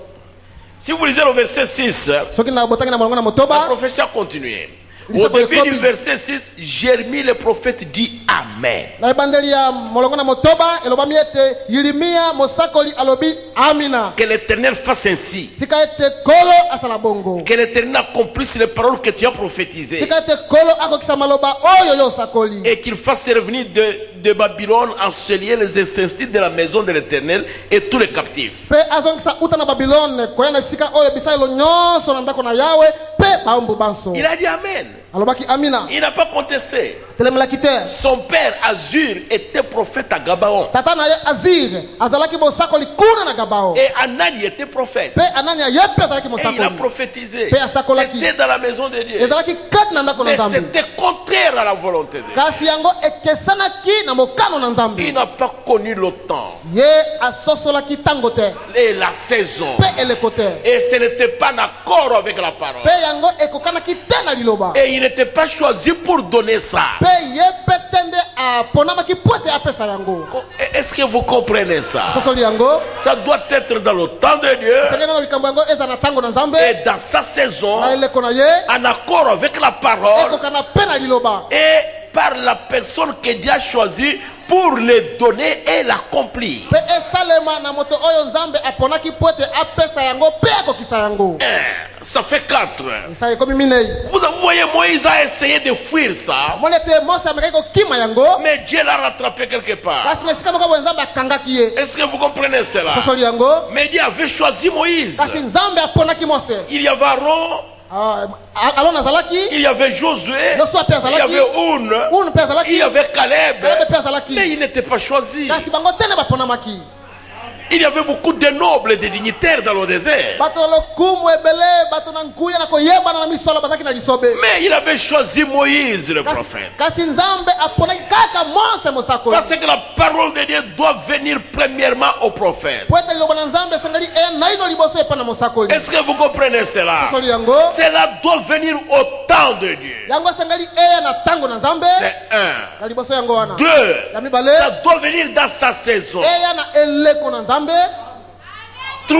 Si vous lisez le verset 6, Soki na botangi na molongo na la motoba. prophétie a continué. Au début du verset 6, Jérémie le prophète dit Amen. Na ebandeli ya molongo na motoba elobami ete Yeremia mosakoli alobi amina. Que l'Éternel fasse ainsi. Tika ete kolo asala bongo. Que l'Éternel accomplisse les paroles que tu as prophétisées. Tika ete kolo akokisa maloba oyo yo sakoli. Et qu'il fasse revenir de Babylone en ce lieu les ustensiles de la maison de l'Éternel et tous les captifs. Pe azongisa uta na Babilone koya na esika oyo bisalelo nyonso na ndako na Yawe pe baombu banso. Il a dit Amen. Alobaki amina. Il n'a pas contesté. Telemlaki te. Son père Azur était prophète à Gabaon. Tata na ye Azir azalaki mosakoli kuna na Gabao. Et Anani était prophète. Pe Anania ye pe azalaki Et il a mosakoli. prophétisé. Pe asakolaki. C'était dans la maison de Dieu. Ezalaki kati na ndako na Mais Nzambe. c'était contraire à la volonté de Dieu. Kasi yango ekesanaki na mokano na Nzambe. Il n'a pas connu le temps Ye asosolaki tango te. et la saison. Pe eleko te. Et ce n'était pas d'accord avec la parole. Pe yango ekokanaki te na liloba. Et il n'était pas choisi pour donner ça. Pe ye pe tende aponamaki pote apesa yango. Est-ce que vous comprenez ça? Sosoli yango. Ça doit être dans le temps de Dieu Sengena na likambo yango eza na tango na Nzambe. et dans sa saison, Na eleko na ye. en accord avec la parole Ekokana pe na liloba. et par la personne que Dieu a choisie pour le donner et l'accomplir. Pe esalema na moto oyo Nzambe aponaki pote apesa yango pe akokisa yango. Ça fait 4. Isa ekomi minei. Vous voyez, Moïse a essayé de fuir ça, Molete Mose amekaki kokima yango. mais Dieu l'a rattrapé quelque part. Kasi na esika moko boye Nzambe akangaki ye. Est-ce que vous comprenez cela? Sosoli yango. Mais Dieu avait choisi Moïse. Kasi Nzambe aponaki Mose. Il y avait Aaron, Alon azalaki. il y avait Josué, Joshua pe il y azalaki. avait Un, Unu pe azalaki. il y avait Caleb, Caleb pe azalaki. mais il n'était pas choisi. Kasi bango tene baponamaki. Il y avait beaucoup de nobles et de dignitaires dans le désert. Bato na lokumu ebele, bato na nkuya na koyebana na misolo bazaki na lisobe. Mais il avait choisi Moïse le prophète. Kasi Nzambe aponaki kaka Mose mosakoli. Parce que la parole de Dieu doit venir premièrement au prophète. Poete liloba na Nzambe sangali naino liboso epa na mosakoli. Est-ce que vous comprenez cela? Sosoli yango. Cela doit venir au temps de Dieu. Yango sangali na tango na Nzambe. C'est un. Na liboso yango wana. 2. Ya mibale. Ça doit venir dans sa saison. Na eleko na Nzambe. 3.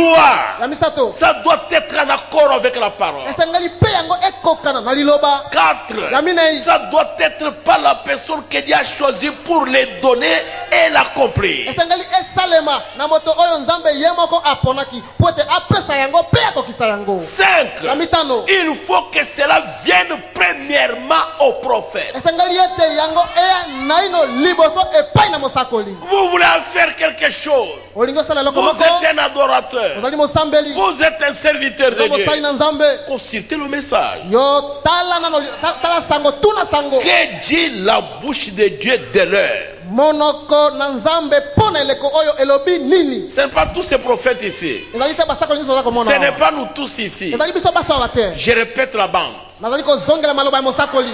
Ya misato. Ça doit être en accord avec la parole. Esengeli pe yango ekokana na liloba. 4. Ya minei. Ça doit être pas la personne que Dieu a choisi pour les donner et l'accomplir. Esengeli esalema na moto oyo Nzambe ye moko aponaki. Pote apesa yango pe akokisa yango. 5. Ya mitano. Il faut que cela vienne premièrement au prophète. Esengeli ete yango naino liboso epai na mosakoli. Vous voulez en faire quelque chose. Olingo sala loko Vous moko. êtes un adorateur. Ozali mosambeli. Vous êtes un serviteur de Mosali Dieu. na Nzambe. Consultez le message. Yo tala sango tuna sango. Que dit la bouche de Dieu de l'heure? monoko na nzambe pona eleko oyo elobi nini. Ce n'est pas tous ces prophètes ici. Ezali te basakoli nyonso komona. Ce n'est pas nous tous ici. Ezali biso baso awa te. Je répète la bande. Nazali kozongela maloba ya mosakoli.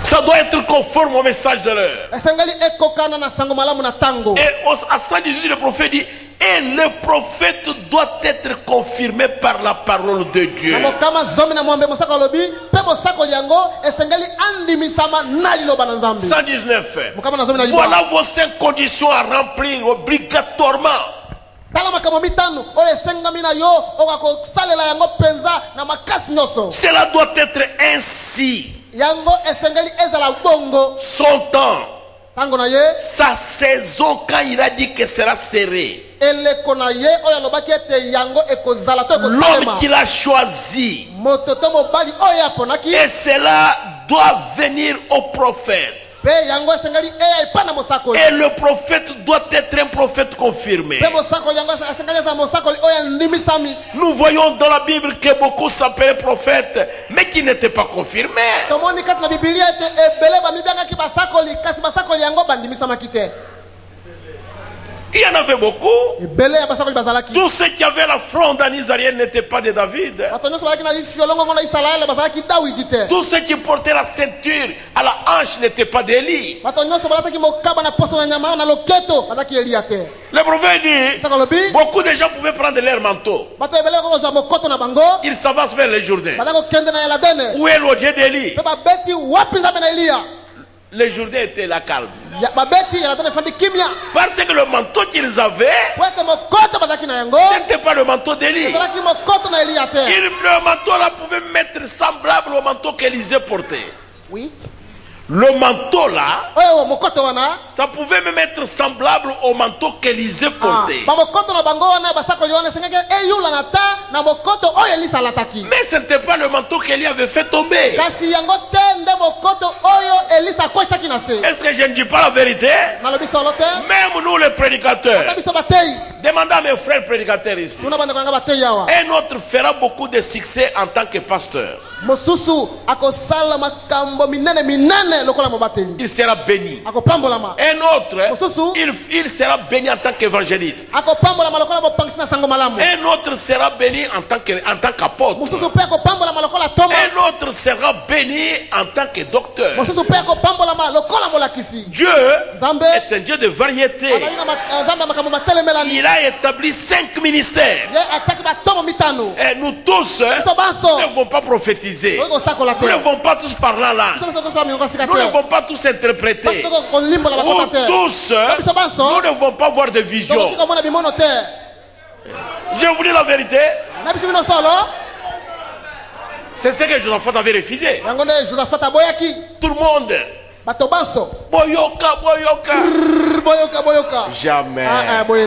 Ça doit être conforme au message de l'heure. Esengeli ekokana na sango malamu na tango. Et à 118 le prophète dit, et le prophète doit être confirmé par la parole de Dieu. 119. Voilà vos 5 conditions à remplir obligatoirement. Cela doit être ainsi. Son temps, sa saison, quand il a dit que sera serré. L'homme qu'il a choisi. Et cela doit venir au prophète. Et le prophète doit être un prophète confirmé. Nous voyons dans la Bible que beaucoup s'appelaient prophètes, mais qui n'étaient pas confirmés. Il y en avait beaucoup. Tous ceux qui avaient la fronde en Israël n'étaient pas de David. Tous ceux qui portaient la ceinture à la hanche n'étaient pas d'Élie. Le prophète dit, beaucoup de gens pouvaient prendre leur manteau. Ils s'avancent vers le Jourdain. Où est l'objet d'Élie? Le Jourdain était là calme. Parce que le manteau qu'ils avaient, ce n'était pas le manteau d'Élie. Le manteau là pouvait mettre semblable au manteau qu'Élisée portait. Oui. Le manteau là, ça pouvait me mettre semblable au manteau qu'Élisée portait. Mais ce n'était pas le manteau qu'Élie avait fait tomber. Est-ce que je ne dis pas la vérité? Même nous les prédicateurs. Demandez à mes frères prédicateurs ici. Un autre fera beaucoup de succès en tant que pasteur. Il sera béni. Un autre, il sera béni en tant qu'évangéliste. Un autre sera béni en tant qu'apôtre. Un autre sera béni en tant que docteur. Dieu est un Dieu de variété. Il a établi 5 ministères. Et nous tous ne devons pas prophétiser. Nous ne devons pas tous parler en langue. Nous ne devons pas tous interpréter. Ou tous, nous ne devons pas voir de vision. Je vous dis la vérité. C'est ce que Josaphat avait refusé. Tout le monde. Boyoka. Jamais.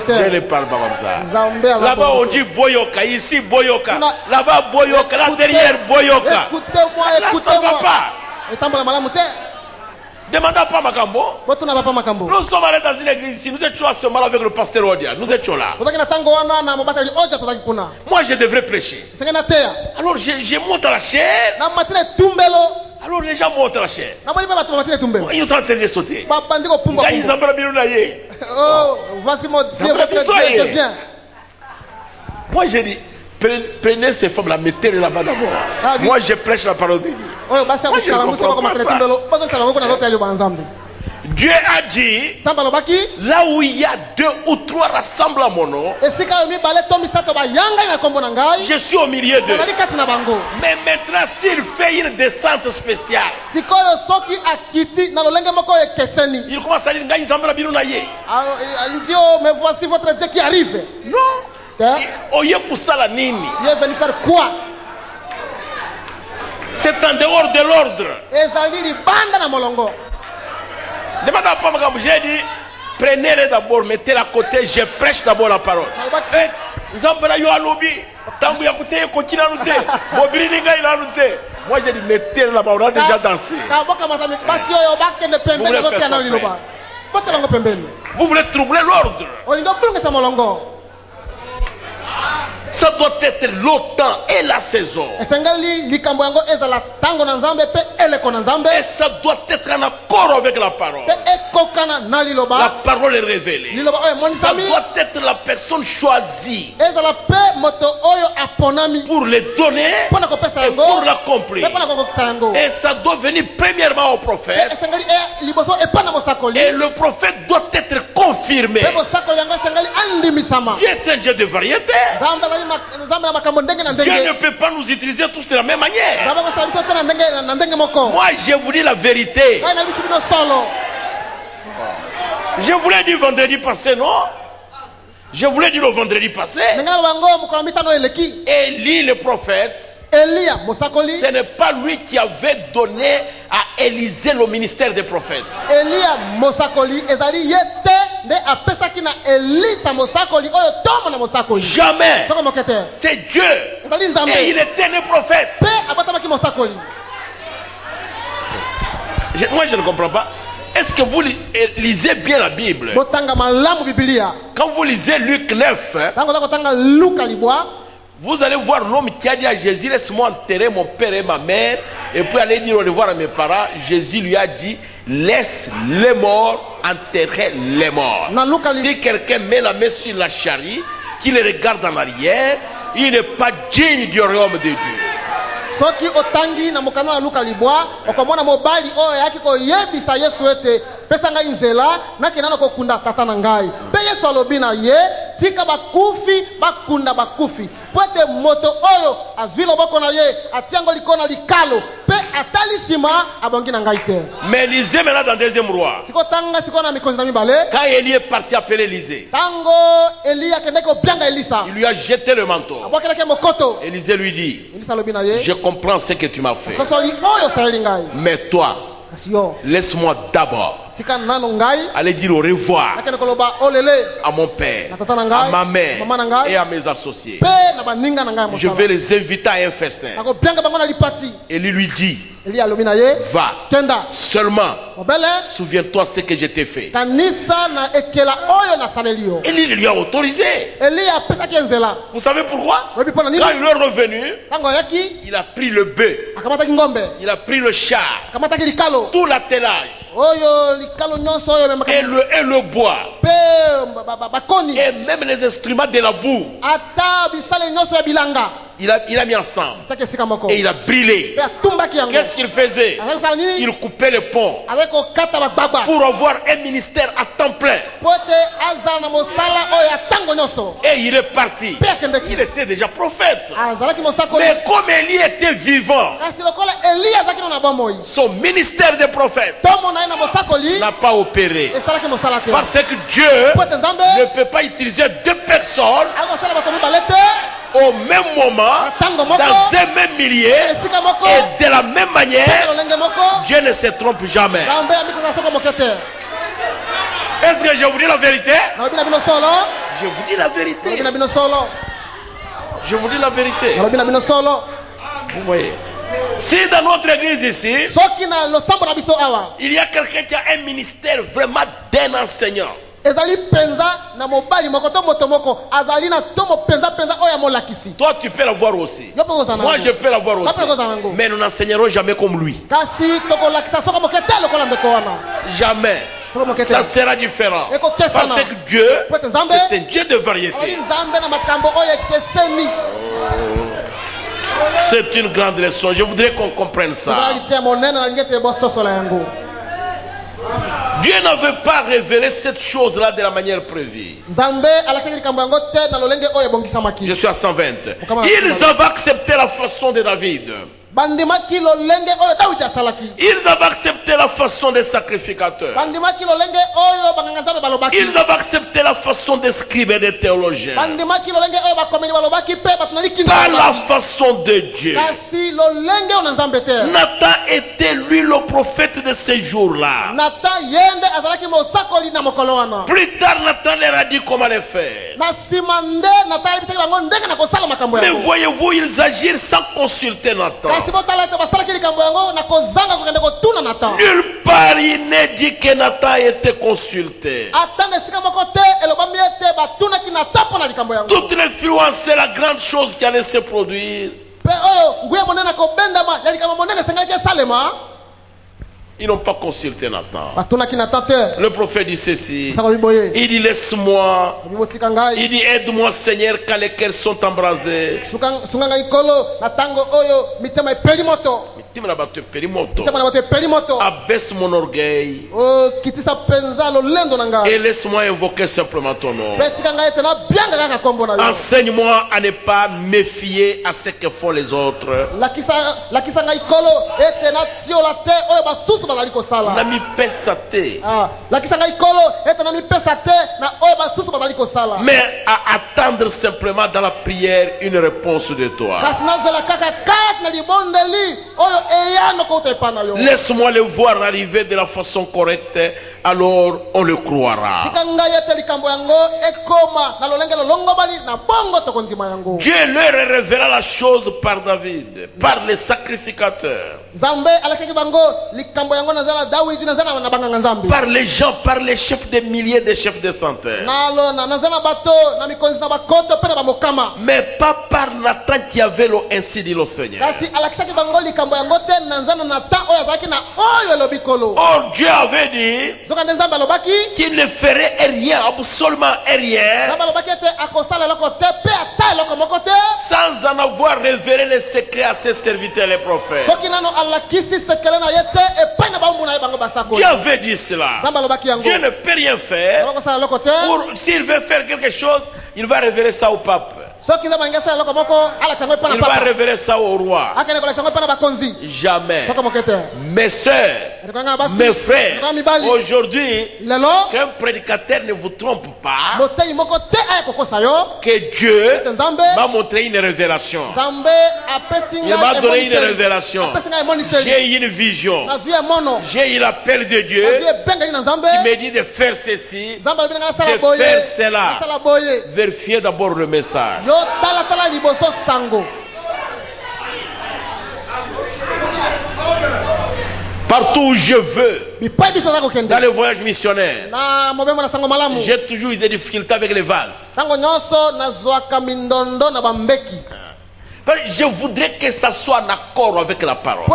Je ne parle pas comme ça. Là-bas on dit Boyoka. Ici Boyoka. Là-bas Boyoka. Là derrière Boyoka. Là ça ne va pas. Demandez pas Makambo. Nous sommes allés dans une église ici. Nous étions à ce moment avec le pasteur Odia. Nous étions là. Moi je devrais prêcher. Alors je monte à la chair. Alors les gens montent à la chair. Ils sont en train de sauter. Oh, voici mon Dieu, votre Dieu vient. Moi j'ai dit, prenez ces femmes là, mettez-les là-bas d'abord. Moi je prêche la parole de Dieu. Moi je ne comprends pas ça. Dieu a dit, là où il y a 2 ou 3 rassemblés à mon nom, je suis au milieu d'eux. Mais maintenant, s'il fait une descente spéciale, il commence à dire, il dit, oh, mais voici votre Dieu qui arrive. Non. Dieu est venu faire quoi? C'est en dehors de l'ordre. Demande à Papa, j'ai dit, prenez-les d'abord, mettez-les à côté, je prêche d'abord la parole. Moi j'ai dit, mettez-les là-bas, on a déjà dansé. Vous voulez troubler l'ordre. Ça doit être le temps et la saison. Et ça doit être en accord avec la parole. La parole est révélée. Ça doit être la personne choisie pour les donner et pour l'accomplir. Et ça doit venir premièrement au prophète. Et le prophète doit être confirmé. Dieu est un Dieu de variété. Dieu ne peut pas nous utiliser tous de la même manière. Moi, je vous dis la vérité. Je vous l'ai dit vendredi passé, non? Je vous l'ai dit le vendredi passé. Élie le prophète, ce n'est pas lui qui avait donné à Élisée le ministère des prophètes. Jamais. C'est Dieu. Et il était né prophète. Moi je ne comprends pas. Est-ce que vous lisez bien la Bible? Quand vous lisez Luc 9, vous allez voir l'homme qui a dit à Jésus, laisse-moi enterrer mon père et ma mère, et puis aller dire au revoir à mes parents. Jésus lui a dit, laisse les morts enterrer les morts. Si quelqu'un met la main sur la charrue, qu'il regarde en arrière, il n'est pas digne du royaume de Dieu. Soki otangi na mokana na Luka libwa okomona mobali oyo yaki ko yebisa Yesu ete pesa ngai nzela na kinana ko kunda tata na ngai pe Yesu alobi na ye tika bakufi bakunda bakufi pote moto oyo azwi loboko na ye atiango likona likalo pe atalisima abongi na ngai te. Mais lisez maintenant dans deuxième roi. Siko tanga siko na mikonzi na mibale. Quand Élie est parti appeler Élisée, tango Élie akende ko bianga Elisa, il lui a jeté le manteau. Abokela mokoto. Élisée lui dit, Elisa lobi na ye, je comprends ce que tu m'as fait. Mais toi, laisse-moi d'abord aller dire au revoir à mon père, à ma mère et à mes associés. Je vais les inviter à un festin. Et lui dit, va, seulement souviens-toi ce que je t'ai fait. Et lui a autorisé. Vous savez pourquoi? Quand il est revenu, il a pris le bœuf, il a pris le char, tout l'attelage et le bois et même les instruments de la boue. Il a mis ensemble et il a brûlé. Qu'est-ce qu'il faisait? Il coupait le pont pour avoir un ministère à temps plein. Et il est parti. Il était déjà prophète. Mais comme Élie était vivant, son ministère de prophète n'a pas opéré. Parce que Dieu ne peut pas utiliser deux personnes au même moment, dans un même milieu et de la même manière. Dieu ne se trompe jamais. Est-ce que je vous dis la vérité? Je vous dis la vérité. Je vous dis la vérité. Vous voyez, si dans notre église ici, il y a quelqu'un qui a un ministère vraiment d'un enseignant, toi tu peux l'avoir aussi. Moi je peux l'avoir aussi. Mais nous n'enseignerons jamais comme lui. Jamais. Ça sera différent. Parce que Dieu, c'est un Dieu de variété. C'est une grande leçon. Je voudrais qu'on comprenne ça. Dieu n'avait pas révélé cette chose-là de la manière prévue. Je suis à 120. Ils avaient accepté la façon de David. Ils avaient accepté la façon des sacrificateurs. Ils avaient accepté la façon des scribes et des théologiens. Pas la façon de Dieu. Nathan était lui le prophète de ces jours-là. Plus tard, Nathan leur a dit comment le faire. Mais voyez-vous, ils agirent sans consulter Nathan. Nulle part il n'est dit que Nathan était consulté. Toute l'influence, c'est la grande chose qui allait se produire. Ils n'ont pas consulté Nathan. Le prophète dit ceci. Il dit laisse-moi. Il dit aide-moi Seigneur car les cœurs sont embrasés. Abaisse mon orgueil. Et laisse-moi invoquer simplement ton nom. Enseigne-moi à ne pas me fier à ce que font les autres. Nami pesate. Mais à attendre simplement dans la prière une réponse de toi. Laisse-moi le voir arriver de la façon correcte, alors on le croira. Dieu leur révéla la chose par David, par les sacrificateurs, par les gens, par les chefs de milliers, des chefs de centaines, mais pas par Nathan qui avait le ainsi dit le Seigneur. Or Dieu avait dit qu'il ne ferait rien, absolument rien, sans en avoir révélé les secrets à ses serviteurs les prophètes. Dieu avait dit cela. Dieu ne peut rien faire. S'il veut faire quelque chose, il va révéler ça au pape. Il va révéler ça au roi. Jamais. Mes soeurs, mes frères, aujourd'hui, qu'un prédicateur ne vous trompe pas, que Dieu m'a montré une révélation. Il m'a donné une révélation. J'ai eu une vision. J'ai eu l'appel de Dieu qui me dit de faire ceci, de faire cela. Vérifiez d'abord le message. Partout où je veux, dans les voyages missionnaires, j'ai toujours eu des difficultés avec les vases. Je voudrais que ça soit en accord avec la parole.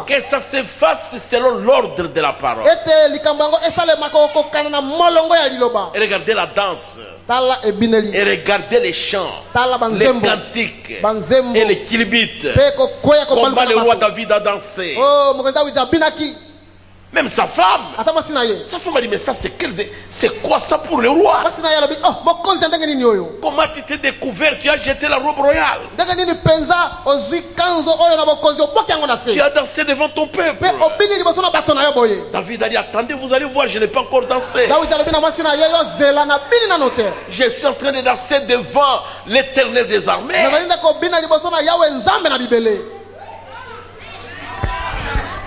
Que ça se fasse selon l'ordre de la parole. Et regardez la danse. Et regardez les chants, les cantiques et les kilbites. Comment le roi David a dansé. Même sa femme a dit mais ça c'est quoi ça pour le roi? Comment tu t'es découvert? Tu as jeté la robe royale. Tu as dansé devant ton peuple. David a dit attendez, vous allez voir, je n'ai pas encore dansé. Je suis en train de danser devant l'Éternel des armées.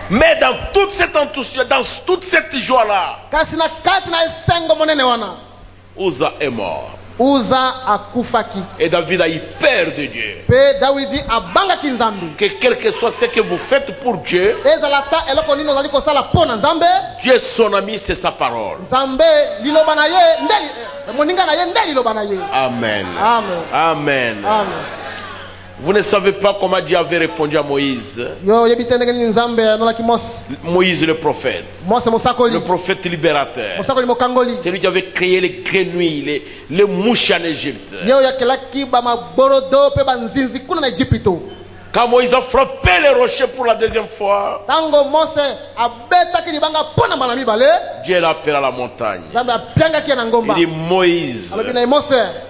Mais dans toute cette enthousiasme, dans toute cette joie-là, Uza est mort. Et David a eu peur de Dieu. Que quel que soit ce que vous faites pour Dieu, Dieu est son ami, c'est sa parole. Amen. Amen. Amen. Vous ne savez pas comment Dieu avait répondu à Moïse. Moïse le prophète. Le prophète libérateur. C'est lui qui avait créé les grenouilles, les mouches en Égypte. Quand Moïse a frappé les rochers pour la deuxième fois, Dieu l'appelle à la montagne. Il dit Moïse,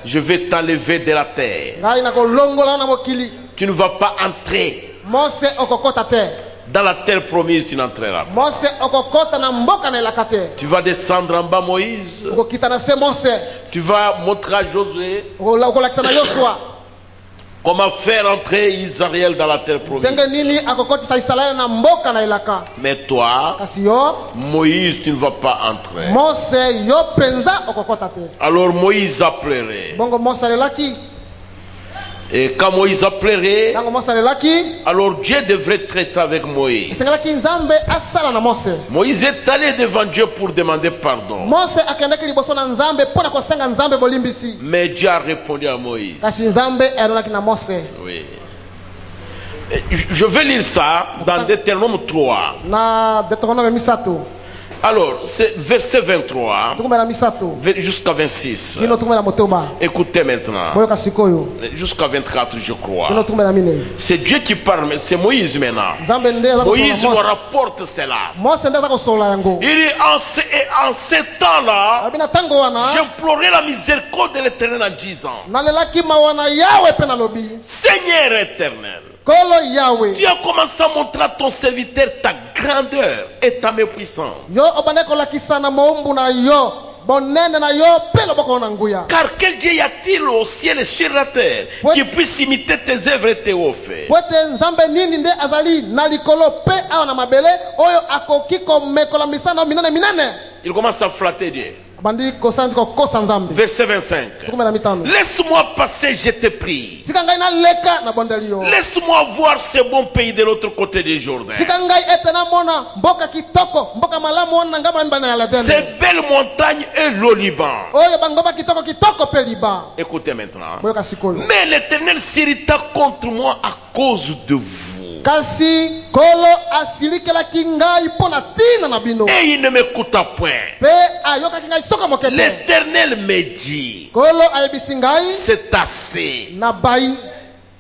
je vais t'enlever de la terre. Tu ne vas pas entrer dans la terre promise, tu n'entreras pas. Tu vas descendre en bas, Moïse. Tu vas montrer à Josué comment faire entrer Israël dans la terre promise. Mais toi, Moïse, tu ne vas pas entrer. Alors Moïse a pleuré. Et quand Moïse a pleuré, Tango Mose alelaki, alors Dieu devrait traiter avec Moïse. esengelaki Nzambe asala na Mose. Moïse est allé devant Dieu pour demander pardon. Mose akendaki liboso na Nzambe mpona kosenga Nzambe bolimbisi. Mais Dieu a répondu à Moïse. Kasi Nzambe alelaki na Mose. Oui. Je vais lire ça dans Deutéronome 3. Na Deutéronome misato. Alors, c'est verset 23 Tukumela misato. jusqu'à 26. Kino tukumela motoba. Écoutez maintenant. Boyoka sikoyo. Jusqu'à 24, je crois. Kino tukumela mine. C'est Dieu qui parle, mais c'est Moïse maintenant. Nzambe nde aza Moïse nous kosola Mose. rapporte cela. Mose nde aza kosola yango. Il dit, en ce temps-là, Abina tango wana. j'implorais la miséricorde de l'Éternel en disant, Nalelaki mawana Yawe pe nalobi. Seigneur éternel, Kolo Yawe. tu as commencé à montrer à ton serviteur ta grandeur et ta mépuissance. Yo obane kolakisa na maumbu na yo. Bonene na yo pe loboko na nguya. Car quel Dieu y a-t-il au ciel et sur la terre qui puisse imiter tes œuvres et tes hauts faits? Wete Nzambe nini nde azali na likolo pe awa na mabele oyo akoki komekola misana minene minene. Il commence à flatter Dieu. Bandi kosanzi kokosa Nzambe. Verset 25. Tukumela mitano. Laisse-moi passer, je te prie. Tika ngai na leka na bondeli yo. Laisse-moi voir ce bon pays de l'autre côté du Jourdain. Tika ngai ete na mona mboka kitoko, mboka malamu ona ngamba na mbana ya la Ces belles montagnes et le Liban. Oyo bangoma kitoko kitoko pe liba. Écoutez maintenant. Boyoka sikoyo. Mais l'Éternel s'irrita contre moi à cause de vous. Kasi kolo asilikelaki ngai mpona tina na bino. Et il ne m'écouta point. Pe ayokaki ngai soka mokete. L'Éternel me dit, Kolo ayebisi ngai c'est assez. na bai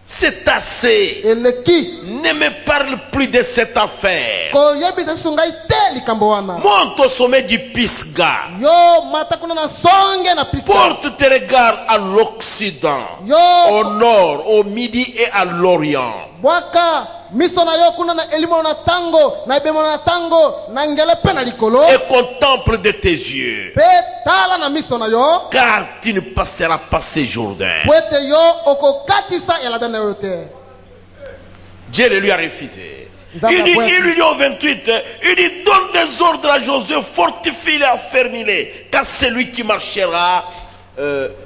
C'est assez. eleki. Ne me parle plus de cette affaire. Koyebisa lisu ngai te likambo wana. Monte au sommet du Pisga. Yo mata kuna na songe na Pisga. Porte tes regards à l'Occident, Yo au nord, au midi et à l'Orient. bwaka miso na yo kuna na elimo na tango na ebemo na tango na ngele pe na likolo. Et contemple de tes yeux. Pe tala na miso na yo. Car tu ne passeras pas ces Jourdains. Pwete yo okokatisa ya la dana yo te. Dieu le lui a refusé. Il lui dit au 28, il dit, donne des ordres à Josué, fortifie-les, affermis-les, car c'est lui qui marchera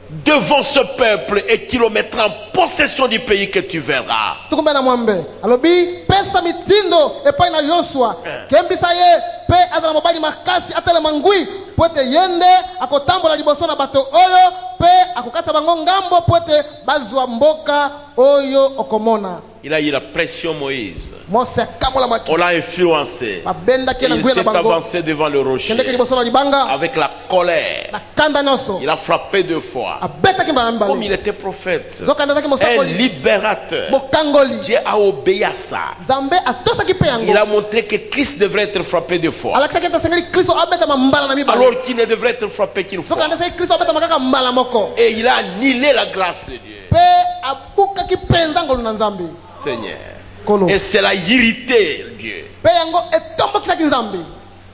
devant ce peuple et qui le mettra en possession du pays que tu verras. Tukumbe na mwambe alobi pesa mitindo epai na Yosua kembisa ye pe azala mobali makasi atele mangui pwete yende akotambola liboso na bato oyo pe akokata bango ngambo pwete bazwa mboka oyo okomona. Il a eu la pression Moïse. Mose kamola maki On l'a influencé. babenda Et il s'est avancé devant le rocher kendeke liboso na libanga avec la colère. na kanda nyonso Il a frappé 2 fois. abetaki mbala Comme mibale il était prophète, zokandazaki un mosakoli libérateur, mokangoli Dieu a obéi à ça. Nzambe atosaki pe Il a yango montré que Christ devrait être frappé 2 fois, alakisaki ete asengeli kristo abetama mbala na mibale alors qu'il ne devrait être frappé qu'une fois. zokandasaki kristo abetama kaka mbala moko Et il a annulé la grâce de Dieu. pe abukaki mpenza ngolu na Nzambe Seigneur. kolo Et cela a irrité Dieu. pe yango etombokisaki Nzambe.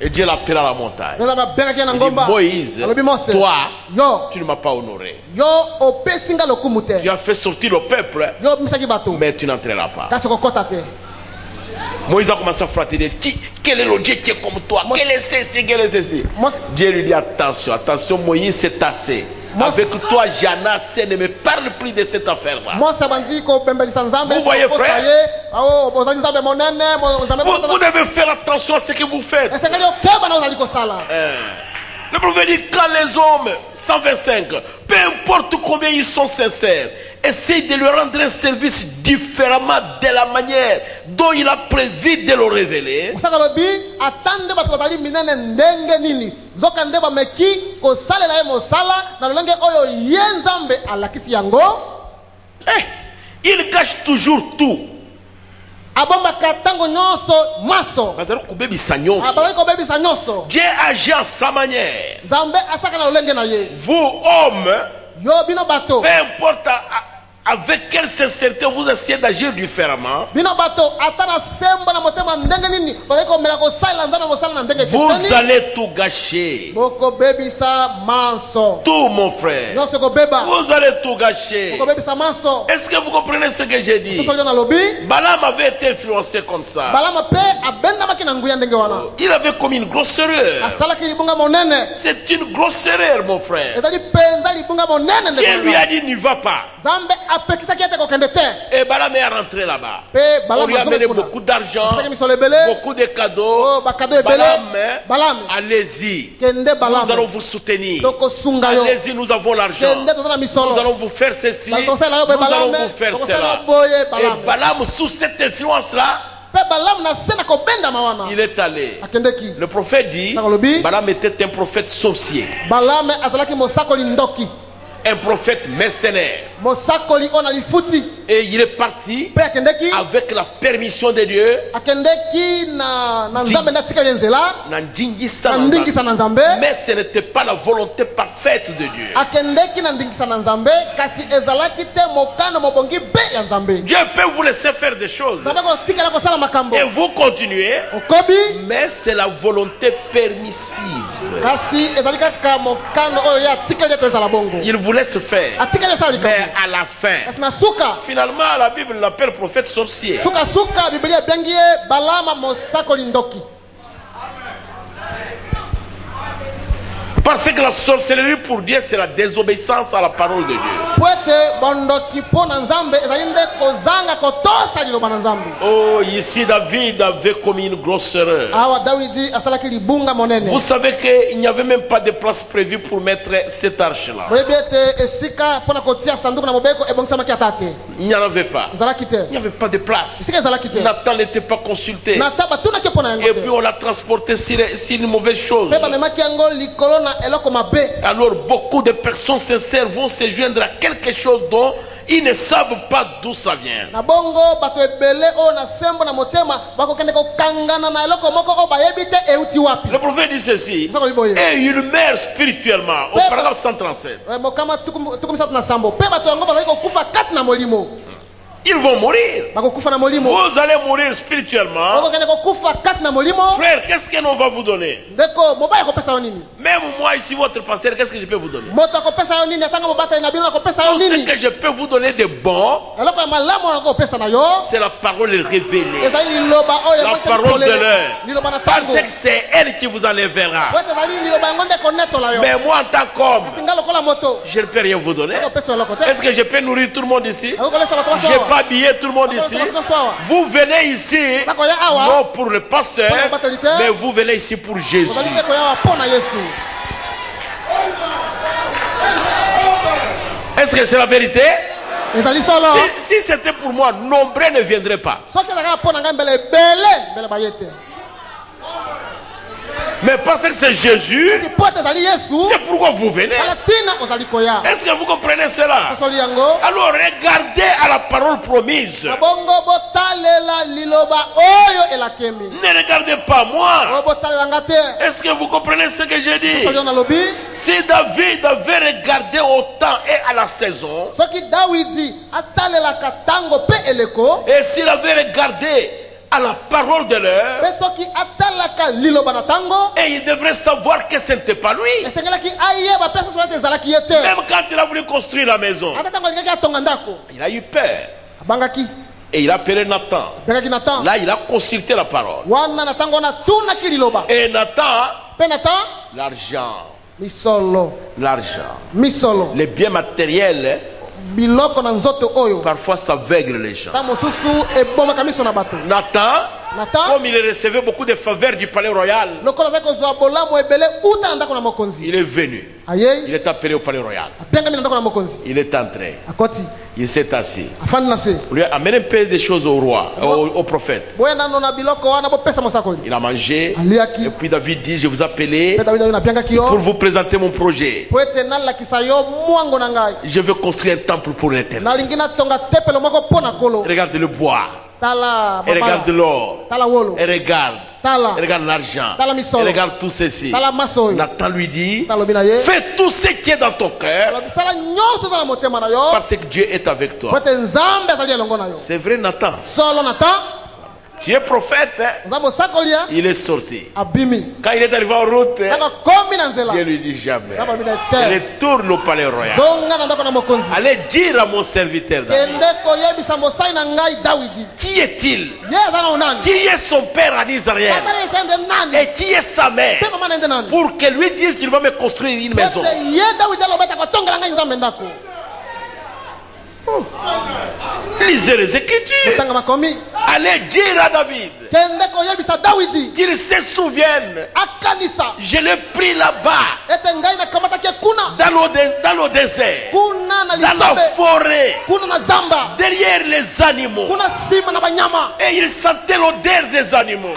Et Dieu l'appela à la montagne. Nzambe abengaki ye na Il dit, ngomba Moïse, alobi Mose toi, yo tu ne m'as pas honoré. yo opesi nga lokumu Tu te as fait sortir le peuple, yo obimisaki bato mais tu n'entreras pas. kasi okokota te. Moïse a commencé à flatter. Quel est le Dieu qui est comme toi? Quel est ceci? Quel est ceci? Mose Dieu lui dit attention, attention Moïse, c'est assez. Mose- Avec toi j'en ai assez, ne me parle plus de cette affaire-là. Mose abandi kobembelisa Nzambe Vous voyez, kokosa frère? ye awo bozali Nzambe monene Nzambe Vous devez faire attention à ce que vous faites. esengeli okeba na ozali kosala. Le prophète dit quand les hommes, 125, peu importe combien ils sont sincères, essayent de lui rendre un service différemment de la manière dont il a prévu de le révéler, mosaka lobi ata nde bato bazali minene ndenge nini zoka nde bameki kosalela ye mosala na lolenge oyo ye Nzambe alakisi yango il cache toujours tout. abombaka ntango nyonso maso Bazali kobebisa nyonso. bazali kobebisa nyonso. Dieu agit à sa manière. Nzambe asaka na lolenge na ye. Vous, hommes, Yo bino bato peu importe avec quelle sincérité vous essayez d'agir différemment, bino bato ata na sembo na motema ndenge nini bazali komeka kosalela Nzambe mosala na ndenge vous ekeseni allez tout gâcher. bokobebisa manso Tout, mon frère. nyonso ekobeba Vous allez tout gâcher. bokobebisa manso. Est-ce que vous comprenez ce que j'ai dit? soso lio nalobi Balaam avait été influencé comme ça. balama pe abendamaki na nguya ndenge wana Il avait commis une grosse erreur. asalaki libunga monene C'est une grosse erreur, mon frère. ezali mpenza libunga monene Dieu lui ndenge a dit, n'y va pas. Nzambe Et Balaam est rentré là-bas. Pe On Balaam lui a amené azonga kuna. beaucoup d'argent, Apesaki misolo ebele. beaucoup de cadeaux. Oh, bakado ebele. Balaam. Allez-y. Kende Balaam. Nous allons vous soutenir. Tokosunga yo. Allez-y, nous avons l'argent. Kende tozana misolo. Nous allons vous faire ceci. Nous Bakosala yo be allons Balaam. vous faire Bakosala cela. boye Balaam. Et Balaam, sous cette influence-là, Pe Balaam na sena kobenda mawana. il est allé. Akendeki. Le prophète dit, Sakolobi. Balaam était un prophète sorcier, Balaam azalaki mosakoli ndoki. un prophète mercenaire. Mosakoli ona lifuti. Et il est parti Pe akendeki. avec la permission de Dieu. Akendeki na nzambe na tika yenzela. Na ndingisa Na na ndingisa na nzambe. Mais ce n'était pas la volonté parfaite de Dieu. Akendeki na ndingisa na nzambe kasi ezalaki te mokano mobongi be ya nzambe. Dieu peut vous laisser faire des choses Nzambe kotikala kosala makambo. et vous continuez, Okobi mais c'est la volonté permissive. kasi ezali kaka mokano oyo ya tikali ete ezala bongo. Il vous laisse faire, Atikali osala mais likambo. à la fin, Kasi na suka finalement, la Bible l'appelle prophète sorcier. suka Biblia ebengi ye Balama mosakoli ndoki. Parce que la sorcellerie pour Dieu, c'est la désobéissance à la parole de Dieu. Po ete bondoki mpo na nzambe ezali nde kozanga kotosa liloba na nzambe. Oh, ici David avait commis une grosse erreur. Awa Dawidi asalaki libunga monene. Vous savez qu'il n'y avait même pas de place prévue pour mettre cette arche-là. Boyebi ete esika mpona kotia sanduku na mobeko ebongisamaki ata te. Il n'y en avait pas. Ezalaki te. Il n'y avait pas de place. Esika ezalaki te. Nathan n'était pas consulté. Nata batunaki mpo na yango Et te. puis on l'a transporté sur une mauvaise chose. Mpe bamemaki yango likolo na eloko mabe. Alors beaucoup de personnes sincères vont se joindre à quelque chose dont ils ne savent pas d'où ça vient. Na bongo bato ebele oyo na sembo na motema bakokende kokangana na eloko moko oyo bayebi te euti wapi. Le prophète dit ceci. Soko biboye. Et il meurt spirituellement. Au paragraphe 137. Mokama tuku misatu na sambo. Pe bato yango bazali kokufa kati na molimo. Ils vont mourir. Bakokufa na molimo. Vous allez mourir spirituellement. Bakokende kokufa kati na molimo. Frère, qu'est-ce que l'on va vous donner? Ndeko mobali akopesa yo nini? Même moi ici, votre pasteur, qu'est-ce que je peux vous donner? Moto akopesa yo nini atanga mobata na bino akopesa yo Tout ce nini? que je peux vous donner de bon, Eloko ya malamu akopesa na yo. c'est la parole révélée. Ezali liloba oyo La parole de l'heure. Liloba na Parce tango. que c'est elle qui vous enlèvera. Wete ezali liloba yango nde konetola yo. Mais moi, en tant qu'homme, Singa lokola moto. je ne peux rien vous donner. Akopesa yo eloko te. Est-ce que je peux nourrir tout le monde ici? Akokolesa bato Je baso. n'ai pas habillé tout le monde ici. Vous venez ici, Nakoya awa. non pour le pasteur, Pour le bateliteur. mais vous venez ici pour Jésus. Ozali nde koya awa mpo na Yesu. Est-ce que c'est la vérité? Ezali solo. Si c'était pour moi, nombreux ne viendraient pas. Soki ezalaka mpo na ngai mbele ebele baye te. Mais parce que c'est Jésus, Si po ete ezali Yesu. c'est pourquoi vous venez. Kala tina ozali koya. Est-ce que vous comprenez cela? Sosoli yango. Alors regardez à la parole promise. Na bongo botalela liloba oyo elakemi. Ne regardez pas moi. Oyo botalela nga te. Est-ce que vous comprenez ce que j'ai dit? Sosoli yo nalobi. Si David avait regardé au temps et à la saison, Soki Dawidi atalelaka tango pe eleko. et s'il avait regardé à la parole de l'heure, Pe soki atalaka liloba na tango. et il devrait savoir que ce n'était pas lui. Esengelaki ayeba pe soso ete ezalaki ye te. Même quand il a voulu construire la maison, Ata tango alingaki atonga ndako. il a eu peur. Abangaki. Et il a appelé Nathan. Apelaki Nathan. Là, il a consulté la parole. Wana na tango na tunaki liloba. Et Nathan, Pe Nathan. l'argent, Misolo. l'argent, les biens matériels, Biloko na nzoto oyo. parfois ça aveugle les gens. Ta mosusu ebomaka miso na bato. Nathan, Nathan. comme il recevait beaucoup de faveurs du palais royal, Lokola azali kozwa bolamu ebele uta na ndako na mokonzi. il est venu. Il Ayei. est appelé au palais royal. Apiangami na ndako na mokonzi. Il est entré. Akoti. Il s'est assis. Afandi na se. On lui a amené un peu de choses au roi, au prophète. Boye nano na biloko wana bopesa mosakoli. Il a mangé. Aliaki. Et puis David dit, je vous appelais Pe Dawidi ayo napiangaki pour yo. vous présenter mon projet. Po ete nalakisa yo mwango na ngai. Je veux construire un temple pour l'éternel. Nalingi natonga tempelo moko mpo na kolo. Regarde le bois. Tala Et regarde babala. l'or. Tala wolo. Et regarde. Tala. Et regarde l'argent. Tala misolo. Et regarde tout ceci. Tala maso oyo. Nathan lui dit, Talobi na ye. fais tout ce qui est dans ton cœur Talobi sala nyonso eza na motema na yo. parce que Dieu est avec Po toi. ete nzambe azali elongo na yo. C'est vrai Nathan. Solo Nathan. Tu es prophète. Hein? Oza mosakoli ya. Il est sorti. Abimi. Quand il est arrivé en route, Taka komi na nzela. Dieu lui dit jamais. Nzambe abimi na ete. Retourne au palais royal. Zonga na ndako na mokonzi. Allez dire à mon serviteur David, Kende koyebisa mosali na ngai Dawidi. qui est-il? Ye aza na nani? Qui est son père en Israël? Tata esa ende nani? Et qui est sa mère? Pe mama na ende nani? Pour que lui dise qu'il va me construire une maison. Ete ye Dawidi alobeta kotongela ngai nzambe ndako. Lisez les Écritures. Allez dire à David qu'il se souvienne. Je l'ai pris là-bas, dans le désert, dans la forêt, derrière les animaux. Et il sentait l'odeur des animaux.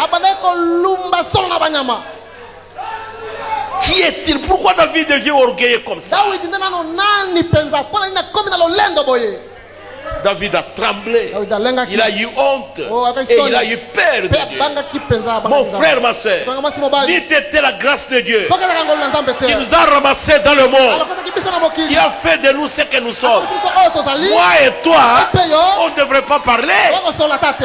Qui est-il? Pourquoi David devient orgueilleux comme ça? David a tremblé, il a eu honte et il a eu peur de Dieu. Mon frère, ma soeur, n'eût été la grâce de Dieu qui nous a ramassés dans le monde, qui a fait de nous ce que nous sommes. Moi et toi, on ne devrait pas parler.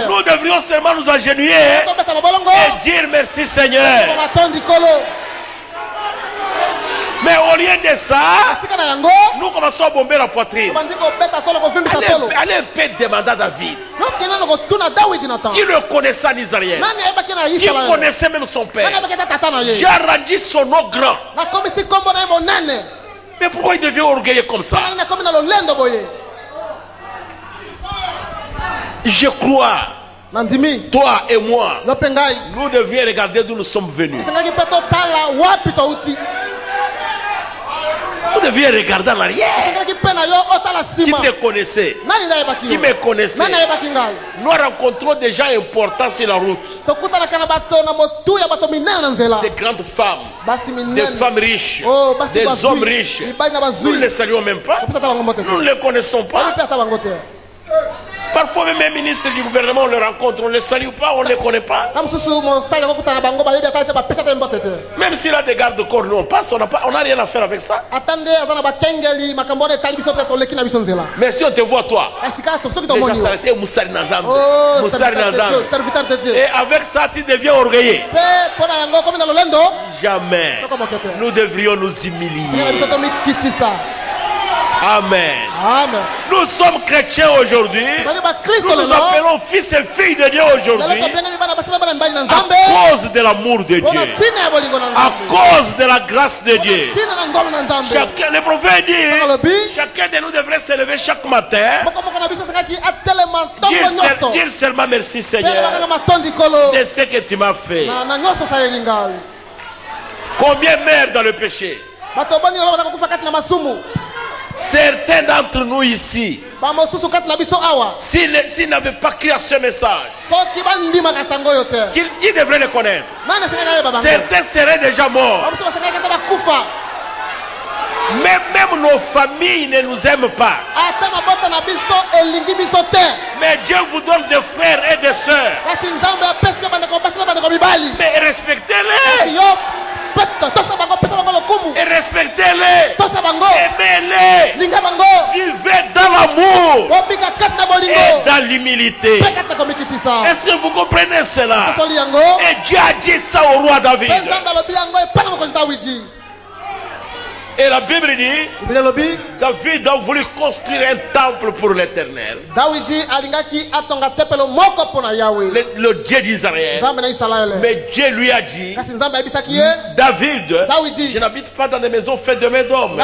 Nous devrions seulement nous agenouiller et dire merci Seigneur. Mais au lieu de ça, nous commençons à bomber la poitrine. Allez un peu demander à David. Qui le connaissait en Israël? Qui connaissait même son père? J'ai rendu son nom grand. Mais pourquoi il devient orgueilleux comme ça? Je crois, toi et moi, nous devions regarder d'où nous sommes venus. Vous deviez regarder en arrière. Qui te connaissait? Qui me connaissait? Nous rencontrons des gens importants sur la route. Des grandes femmes, des femmes riches, des hommes riches. Nous ne les saluons même pas. Nous ne les connaissons pas. Parfois même les ministres du gouvernement, on les rencontre, on ne les salue pas, on ne les connaît pas. Même s'il a des gardes-corps, nous on passe, on n'a rien à faire avec ça. Mais si on te voit toi, déjà s'arrêter, Moussari Nazam. Et avec ça, tu deviens orgueilleux. Jamais. Nous devrions nous humilier. Amen. Amen. Nous sommes chrétiens aujourd'hui. Nous nous appelons fils et filles de Dieu aujourd'hui. À cause de l'amour de Dieu. À cause de la grâce de Dieu. Chacun, le prophète dit, chacun de nous devrait se lever chaque matin. Dire seulement merci Seigneur de ce que tu m'as fait. Combien meurent dans le péché? Certains d'entre nous ici, s'ils n'avaient pas crié à ce message, qui devrait le connaître? Certains seraient déjà morts. Même nos familles ne nous aiment pas. Mais Dieu vous donne des frères et des sœurs. Mais respectez-les. Et respectez-les. Aimez-les. Vivez dans l'amour et dans l'humilité. Est-ce que vous comprenez cela? Et Dieu a dit ça au roi David. Et la Bible dit, David a voulu construire un temple pour l'Éternel, le Dieu d'Israël. Mais Dieu lui a dit, David, je n'habite pas dans des maisons faites de main d'homme.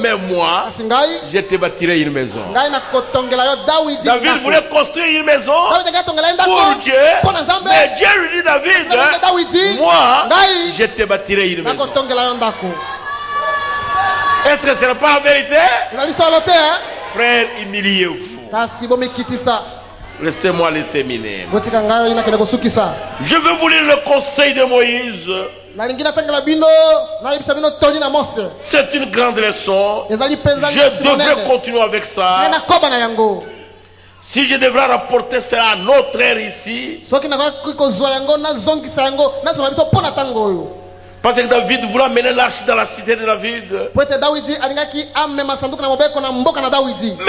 Mais moi, je te bâtirai une maison. David voulait construire une maison pour Dieu. Mais Dieu lui dit, David, moi, je te bâtirai une maison. Est-ce que ce n'est pas la vérité? Frère, humiliez-vous. Laissez-moi le terminer. Je veux vous lire le conseil de Moïse. C'est une grande leçon. Je devrais continuer avec ça. Si je devrais rapporter cela à notre ère ici, parce que David voulait amener l'arche dans la cité de David. Mais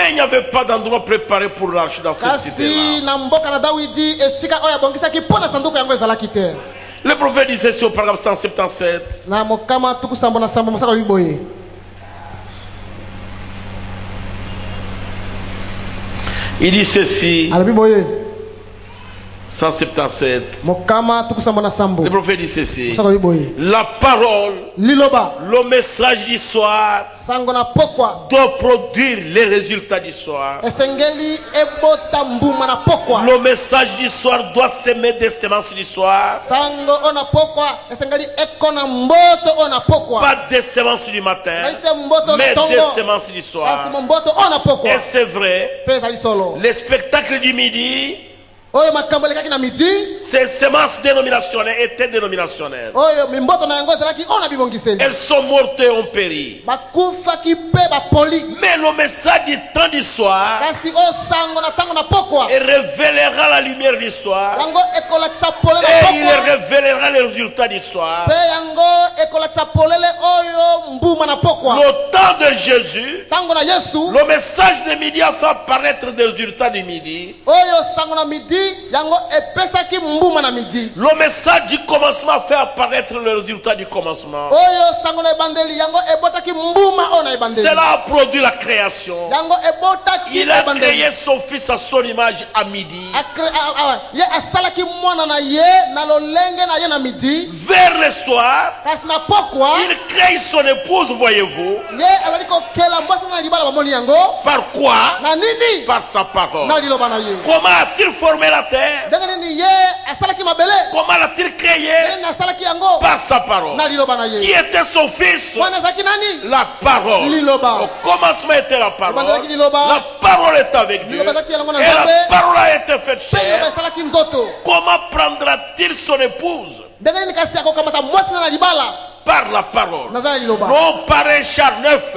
il n'y avait pas d'endroit préparé pour l'arche dans cette cité-là. Le prophète disait sur le paragraphe 177. Il dit ceci. 177. Mokama tukusamba sambo. Le prophète dit ceci. Boy. La parole, Liloba. le message du soir Sangona pokwa. doit produire les résultats du soir. Esengeli ebota mbuma na pokwa. Le message du soir doit semer des semences du soir. Sango ona pokwa. Esengeli ekona mboto ona pokwa. Pas des semences du matin, mais des semences du soir. Et c'est vrai, les spectacles du midi, ces semences dénominationnelles étaient dénominationnelles. Elles sont mortes et ont péri. Mais le message du temps du soir révélera la lumière du soir. Et il révélera les résultats du soir. Le temps de Jésus, le message de midi a fait apparaître des résultats du midi. Le message du commencement fait apparaître le résultat du commencement. Cela a produit la création. Il a créé son fils à son image à midi. Vers le soir, il crée son épouse, voyez-vous. Par quoi? Par sa parole. Comment a-t-il formé la terre? Comment l'a-t-il créé? Par sa parole. Qui était son fils? La parole. Au commencement était la parole. La parole est avec Dieu. Et la parole a été faite chair. Comment prendra-t-il son épouse? Par la parole. Non par un char neuf.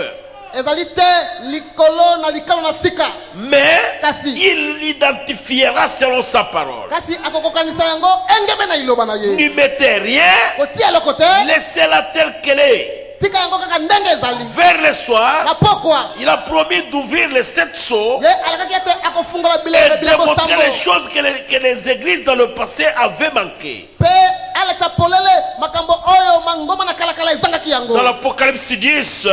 Mais il l'identifiera selon sa parole. Ne mettez rien, laissez-la telle qu'elle est. Vers le soir, il a promis d'ouvrir les 7 sceaux et de montrer les choses que les églises dans le passé avaient manqué. Dans l'Apocalypse 10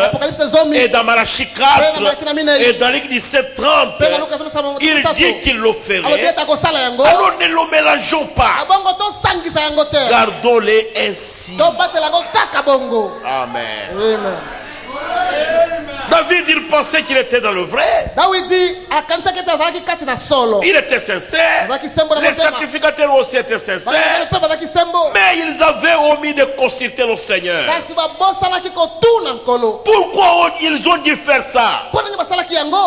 et dans Malachie 4 et dans l'Église 17:30, il dit qu'il le ferait. Alors ne le mélangeons pas. Gardons-les ainsi. Amen. Amen. David, il pensait qu'il était dans le vrai. Il était sincère. Les sacrificateurs aussi étaient sincères. Mais ils avaient omis de consulter le Seigneur. Pourquoi ils ont dû faire ça?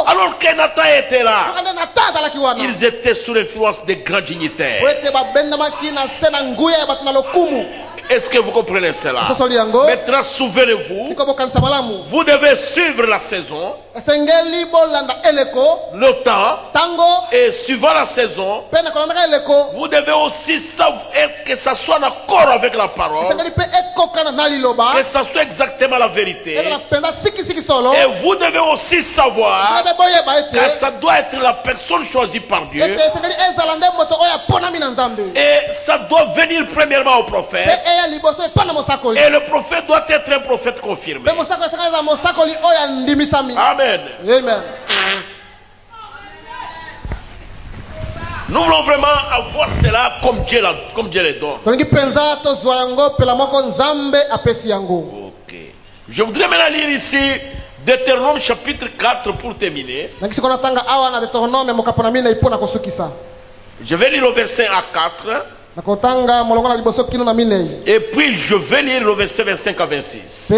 Alors que Nathan était là. Ils étaient sous l'influence des grands dignitaires. Est-ce que vous comprenez cela? Maintenant, souvenez-vous, vous devez suivre la saison, le temps, et suivant la saison, vous devez aussi savoir que ça soit en accord avec la parole, que ça soit exactement la vérité. Et vous devez aussi savoir que ça doit être la personne choisie par Dieu. Et ça doit venir premièrement au prophète. Et le prophète doit être un prophète confirmé. Amen. Amen. Nous voulons vraiment avoir cela comme Dieu le donne. Ok. Je voudrais maintenant lire ici Deutéronome chapitre 4 pour terminer. Je vais lire le verset à 4. Et puis je vais lire le verset 25 à 26.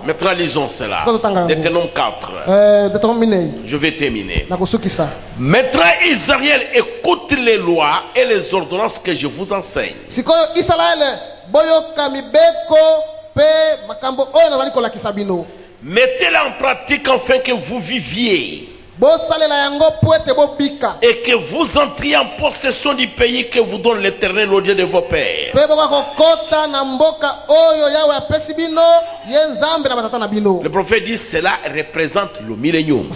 Maintenant lisons cela. Deutéronome 4. Je vais terminer. Maintenant Israël, écoute les lois et les ordonnances que je vous enseigne. Mettez-les en pratique afin que vous viviez et que vous entriez en possession du pays que vous donne l'Éternel, au Dieu de vos pères. Le prophète dit cela représente le millénium.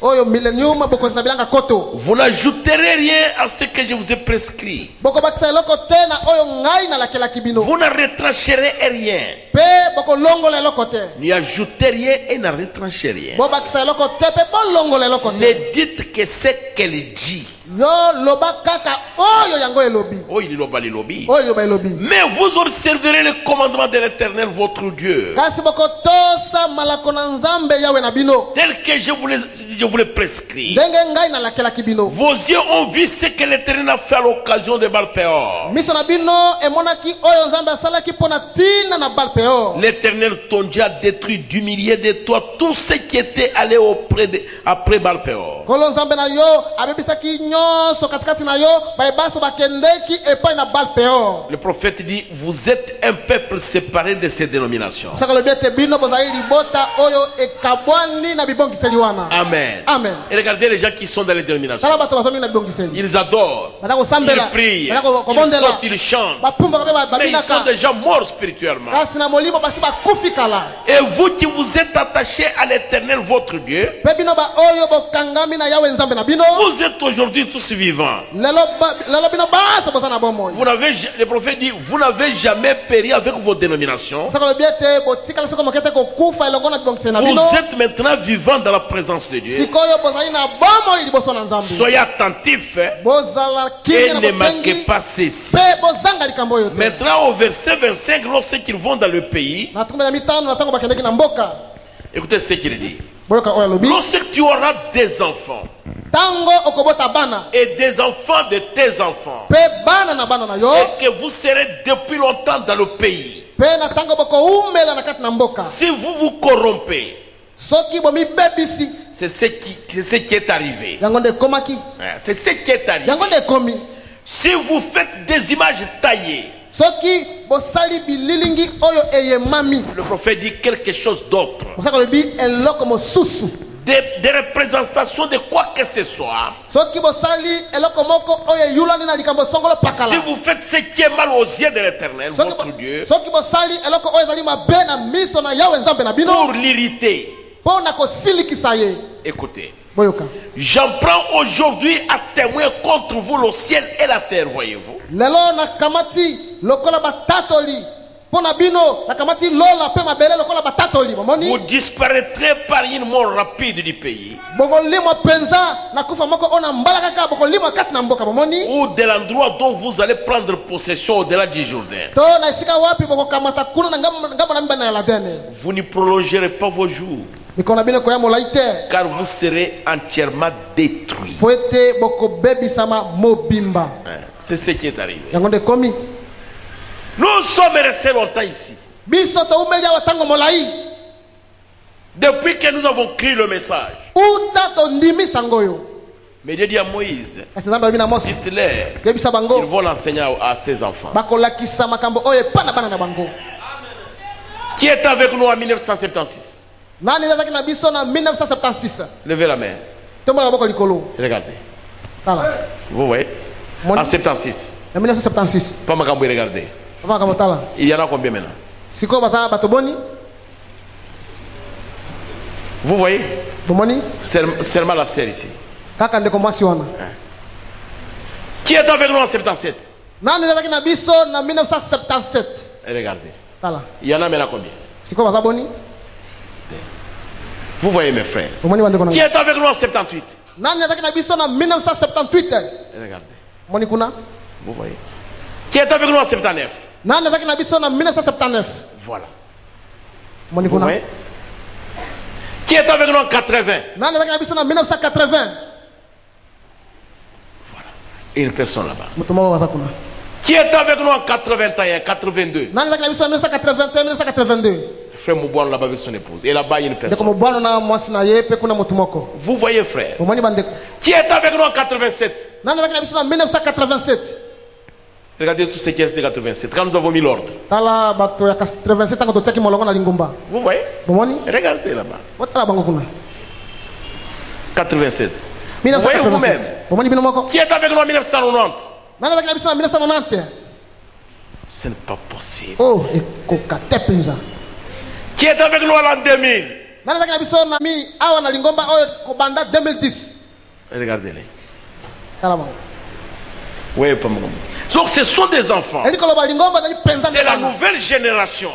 oyo millennium bokonzi na bilanga koto. Vous n'ajouterez rien à ce que je vous ai prescrit. Boko bakisa eloko tena oyo ngai na lakela kibino. Vous ne retrancherez rien. Pe boko longola eloko te. N'y ajoutez rien et ne retranchez rien. Bo bakisa eloko te pe bo longola eloko te. Ne dites que ce qu'elle dit. Yo loba kaka oyo yango elobi. Oh, il loba les lobby. Oyo ba elobi. Mais vous observerez le commandement de l'Éternel votre Dieu, Kasi boko tosa malako na nzambe yawe na bino. tel que je vous le prescris. Ndenge ngai na lakela kibino. Vos yeux ont vu ce que l'Éternel a fait à l'occasion de Baal-Péor. Miso na bino emonaki oyo nzambe asalaki pona tina na Baal-Péor. L'Éternel ton Dieu a détruit du milieu de toi tous ceux qui étaient allés après Baal-Péor. Kolo nzambe na yo abebisaki nyonso katikati na yo baebaso bakendeki epai na Baal-Péor. Le prophète dit, vous êtes un peuple séparé de ces dénominations. Saka lobi ete bino bozali libota oyo ekabwani na bibongiseli wana. Amen. Amen. Et regardez les gens qui sont dans les dénominations. Tala bato bazomi na bibongiseli. Ils adorent, Batako ils sambela. prient, Batako ils kobondela. sautent, ils chantent. Bapumba kabe Mais ils sont babinaka. déjà morts spirituellement. Kasi na molimo basi bakufi kala. Et vous qui vous êtes attachés à l'Éternel votre Dieu, Pe bino ba oyo bokangami na yawe nzambe na bino. vous êtes aujourd'hui tous vivants. Lelo bino basa boza na bomoi. Le prophète dit, vous n'avez jamais péri avec vos dénominations. Saka lobi ete botikala soko mokete kokufa elongo na bibongiseli na bino. Vous êtes maintenant vivants dans la présence de Dieu. Sikoyo bozali na bomoi liboso na nzambe. Soyez attentifs Bozala et kingi na ne manquez bopengi. pas ceci. Pe bozanga likambo oyo te. Maintenant au verset 25, lorsqu'ils vont dans le pays, Na tumbe na mitano na tango bakendeki na mboka. écoutez ce qu'il dit. Boyoka oyo lobi. Lorsque tu auras des enfants Tango okobota bana. et des enfants de tes enfants, Pe bana na bana na yo. et que vous serez depuis longtemps dans le pays, Pe na tango boko umela na kati na mboka. si vous vous corrompez, Soki bomi bebisi. c'est ce qui est arrivé. Yango nde komaki. C'est ce qui est arrivé. Yango nde komi. Si vous faites des images taillées, Soki bosali bililingi oyo eyemami. le prophète dit quelque chose d'autre. Osaka lobi eloko mosusu. Des représentations de quoi que ce soit. Soki bosali eloko moko oyo yulani na likambo songolo pakala. Si vous faites ce qui est mal aux yeux de l'Éternel, votre Dieu, Soki bosali eloko oyo ezali mabe na miso na yawe nzambe na bino. pour l'irriter, Pona kosilikisa ye. écoutez, Boyoka. j'en prends aujourd'hui à témoin contre vous le ciel et la terre, voyez-vous. Lelo na kamati lokola batatoli. Pona bino na kamati lola pe mabele lokola batatoli. Momoni. Vous disparaîtrez par une mort rapide du pays, Boko limo penza na kufa moko ona mbala kaka boko limo kati na mboka momoni. ou de l'endroit dont vous allez prendre possession au-delà du Jourdain. To na isika wapi boko kamata kuna na ngamo na mbana ya ladene. Vous ne prolongerez pas vos jours, Mikona bino ko ya molaite. car vous serez entièrement détruits. Poete boko bebi sama mobimba. C'est ce qui est arrivé. Yango nde komi. Nous sommes restés longtemps ici. Biso to umeli ya watango molai. Depuis que nous avons crié le message. Uta to ndimi sangoyo. Mais Dieu dit à Moïse, Esenza bina mosi. dites-leur, Kebisa ils bango. vont l'enseigner à ses enfants. Bakolakisa makambo oyo pana bana na bango. Qui est avec nous en 1976? Nani ezaki na biso na 1976. Levez la main. Tomba la boko likolo. Regardez. Tala. Vous voyez? Mon- En 76. Na 1976. Pas Makambo, regardez. Avant kama tala. Il y en a combien maintenant? Siko bata batoboni. Vous voyez? Bomoni. Seulement la sœur ici. Kaka ndeko mwasi wana. Qui est avec nous en 77? Nani ezaki na biso na 1977. Regardez. Tala. Il y en a maintenant combien? Siko bata boni. Vous voyez mes frères? Bomoni bandeko na. Qui est avec nous en 78? Nani ezaki na biso na 1978. Regardez. Moni kuna. Vous voyez? Qui est avec nous en 79? Nani ezaki na biso na 1979. Voilà. Moni Vous kuna. voyez? Qui est avec nous en 80? Nani ezaki na biso na 1980. Une personne là-bas. Mutu moko baza kuna. Qui est avec nous en 81, 82? Nani ezaki na biso na 1981 1982. Frère Moubouane là-bas avec son épouse. Et là-bas, il y a une Ndeko personne. mobwana na mwasi na ye pe kuna mutu moko. Vous voyez, frère? Bomoni bandeko. Qui est avec nous en 87? Nani ezaki na biso na 1987. Regardez tout ce qui est de 87. Quand nous avons mis l'ordre. Tala bato ya 87 tango totiaki molongo na lingumba. Vous voyez? Bomoni. Regardez là-bas. Watala bango kuna. 87. Vous voyez vous-même? 1987. Bomoni bino moko. Qui est avec nous en 1990? Nani ezaki na biso na 1990. Ce n'est pas possible. Oh, ekoka te penza. Qui est avec nous en l'an 2000? Nani Regardez-les. Oui, pas mon. Donc ce sont des enfants. C'est la nouvelle génération.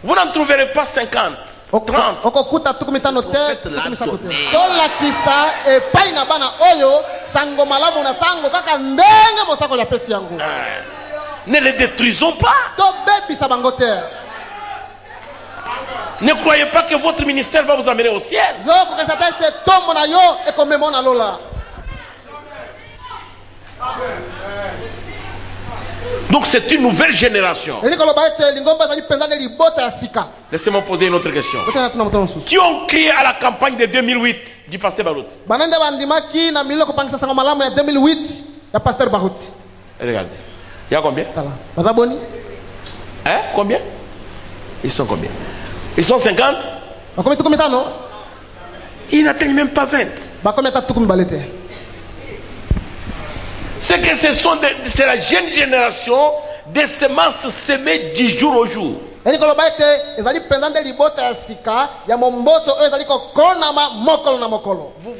Vous n'en trouverez pas 50, 30. Ne les détruisons pas. Ne croyez pas que votre ministère va vous amener au ciel. Donc c'est une nouvelle génération. Laissez-moi poser une autre question. Qui ont crié à la campagne de 2008 du pasteur Barout? Regardez. Il y a combien? Hein? Combien? Ils sont combien? Ils sont 50? Ils n'atteignent même pas 20. C'est que c'est la jeune génération des semences semées du jour au jour. Vous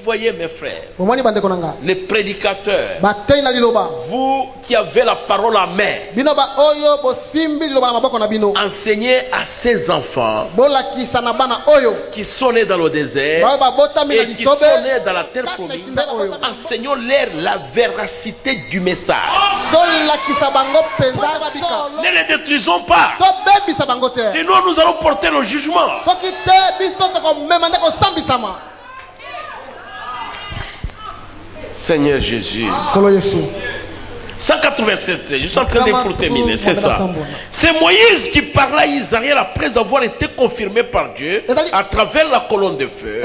voyez mes frères, les prédicateurs, vous qui avez la parole en main, enseignez à ces enfants qui sont nés dans le désert et qui sont nés dans la terre promise, enseignons-leur la véracité du message. Ne les détruisons pas. Sinon nous allons porter le jugement. Seigneur Jésus. 187, je suis en train de terminer, c'est ça. C'est Moïse qui parla à Israël après avoir été confirmé par Dieu à travers la colonne de feu.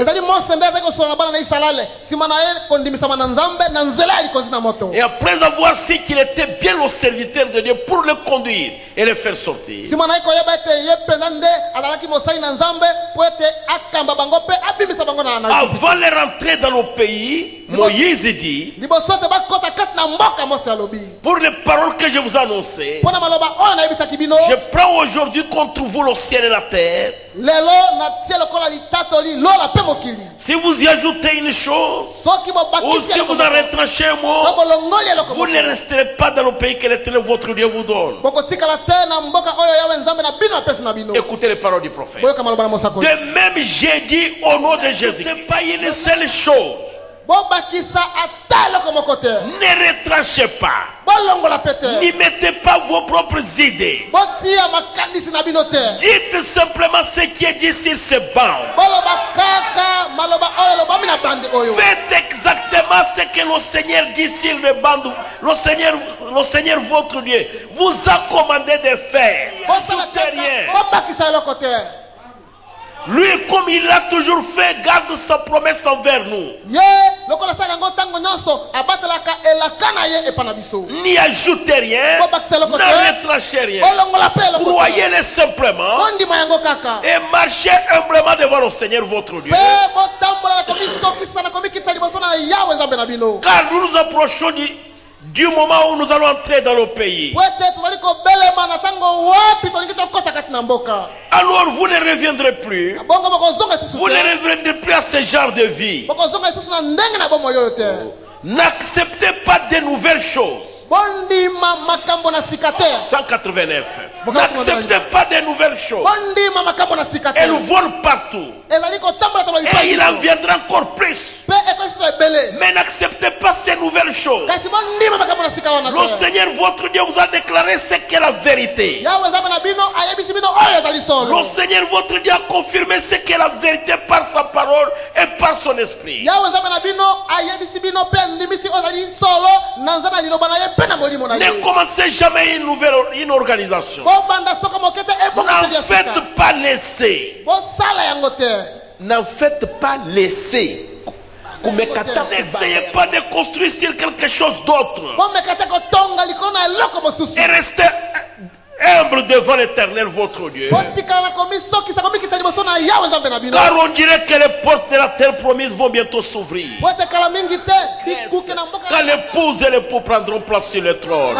Et après avoir su qu'il était bien le serviteur de Dieu pour le conduire et le faire sortir. Avant de rentrer dans le pays, Moïse dit: pour les paroles que je vous ai annoncées, je prends aujourd'hui contre vous le ciel et la terre. Si vous y ajoutez une chose, ou si vous en retranchez un mot, vous ne resterez pas dans le pays que l'Éternel votre Dieu vous donne. Écoutez les paroles du prophète. De même j'ai dit au nom de Jésus, ce n'est pas une seule chose. Ne retranchez pas. N'y mettez pas vos propres idées. Dites simplement ce qui est dit sur ce banc. Faites exactement ce que le Seigneur dit sur le banc. Le Seigneur votre Dieu vous a commandé de faire. Lui, comme il l'a toujours fait, garde sa promesse envers nous. N'y ajoutez rien, ne retrachez rien. Croyez-le simplement et marchez humblement devant le Seigneur votre Dieu. Car nous nous approchons du moment où nous allons entrer dans le pays. Alors vous ne reviendrez plus. Vous ne reviendrez plus à ce genre de vie. N'acceptez pas de nouvelles choses. 189. N'acceptez pas de nouvelles choses. Elles volent partout. Et il en viendra encore plus. Mais n'acceptez pas ces nouvelles choses. Le Seigneur votre Dieu vous a déclaré ce qu'est la vérité. Le Seigneur votre Dieu a confirmé ce qu'est la vérité par sa parole et par son esprit. Ne commencez jamais une organisation. N'en faites pas laisser. N'en faites pas laisser. N'essayez pas de construire sur quelque chose d'autre. Et restez humble devant l'Éternel votre Dieu. Car on dirait que les portes de la terre promise vont bientôt s'ouvrir. Quand l'épouse et l'époux prendront place sur le trône.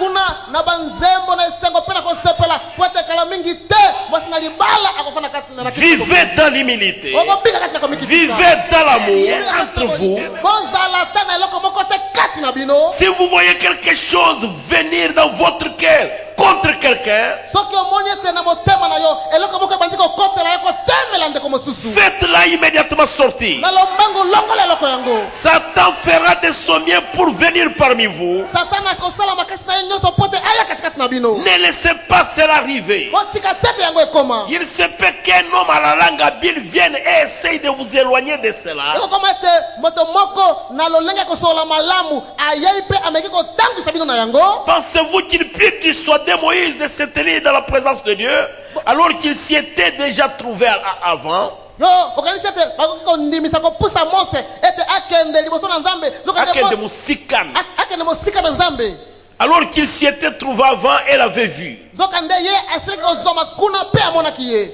kuna na banzembo na isengo pena konsepela kwete kala mingi te basi na libala akofana katina. Vivez dans l'humilité. Vivez dans l'amour entre vous. Si vous voyez quelque chose venir dans votre cœur contre quelqu'un, faites-la immédiatement sortir. Satan fera de son mieux pour venir parmi vous. Ne laissez pas cela arriver. Il se peut qu'un homme à la langue habile vienne et essaye de vous éloigner de cela. Pensez-vous qu'il put dissuader Moïse de se tenir dans la présence de Dieu alors qu'il s'y était déjà trouvé avant? Alors qu'il s'y était trouvé avant, elle avait vu.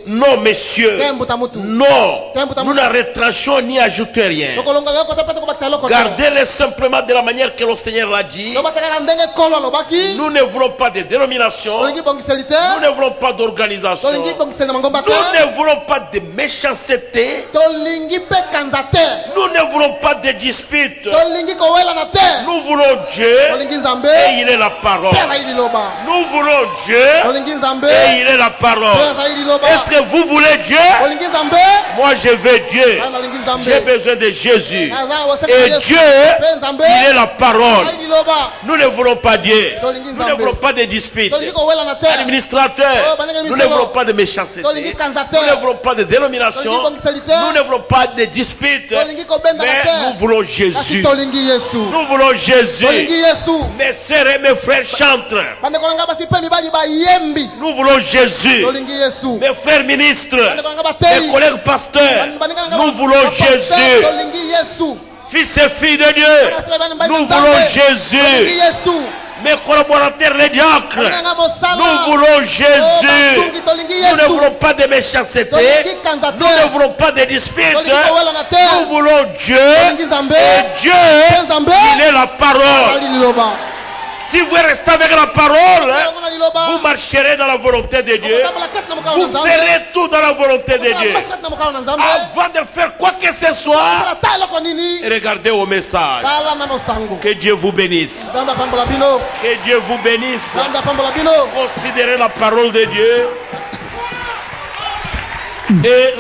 Non, messieurs. Non. Nous ne retranchons ni ajoutons rien. Gardez-les simplement de la manière que le Seigneur l'a dit. Nous ne voulons pas de dénomination. Nous ne voulons pas d'organisation. Nous ne voulons pas de méchanceté. Nous ne voulons pas de disputes. Nous voulons Dieu. Et il est la parole. Nous voulons Dieu. Et il est la parole. Est-ce que vous voulez Dieu? Moi je veux Dieu. J'ai besoin de Jésus. Et Dieu, il est la parole. Nous ne voulons pas Dieu. Nous ne voulons pas de disputes. Administrateurs, nous ne voulons pas de méchanceté. Nous ne voulons pas de dénomination. Nous ne voulons pas de disputes. Mais nous voulons Jésus. Nous voulons Jésus. Mes sœurs et mes frères chantent. Nous voulons Jésus. Mes frères ministres, mes collègues pasteurs, nous voulons Jésus. Fils et filles de Dieu, nous voulons Jésus. Mes collaborateurs les diacres, nous voulons Jésus. Nous ne voulons pas de méchanceté. Nous ne voulons pas de disputes. Nous voulons Dieu. Et Dieu, il est la parole. Si vous restez avec la parole, vous marcherez dans la volonté de Dieu. Vous ferez tout dans la volonté de Dieu. Avant de faire quoi que ce soit, regardez au message. Que Dieu vous bénisse. Que Dieu vous bénisse. Considérez la parole de Dieu. Et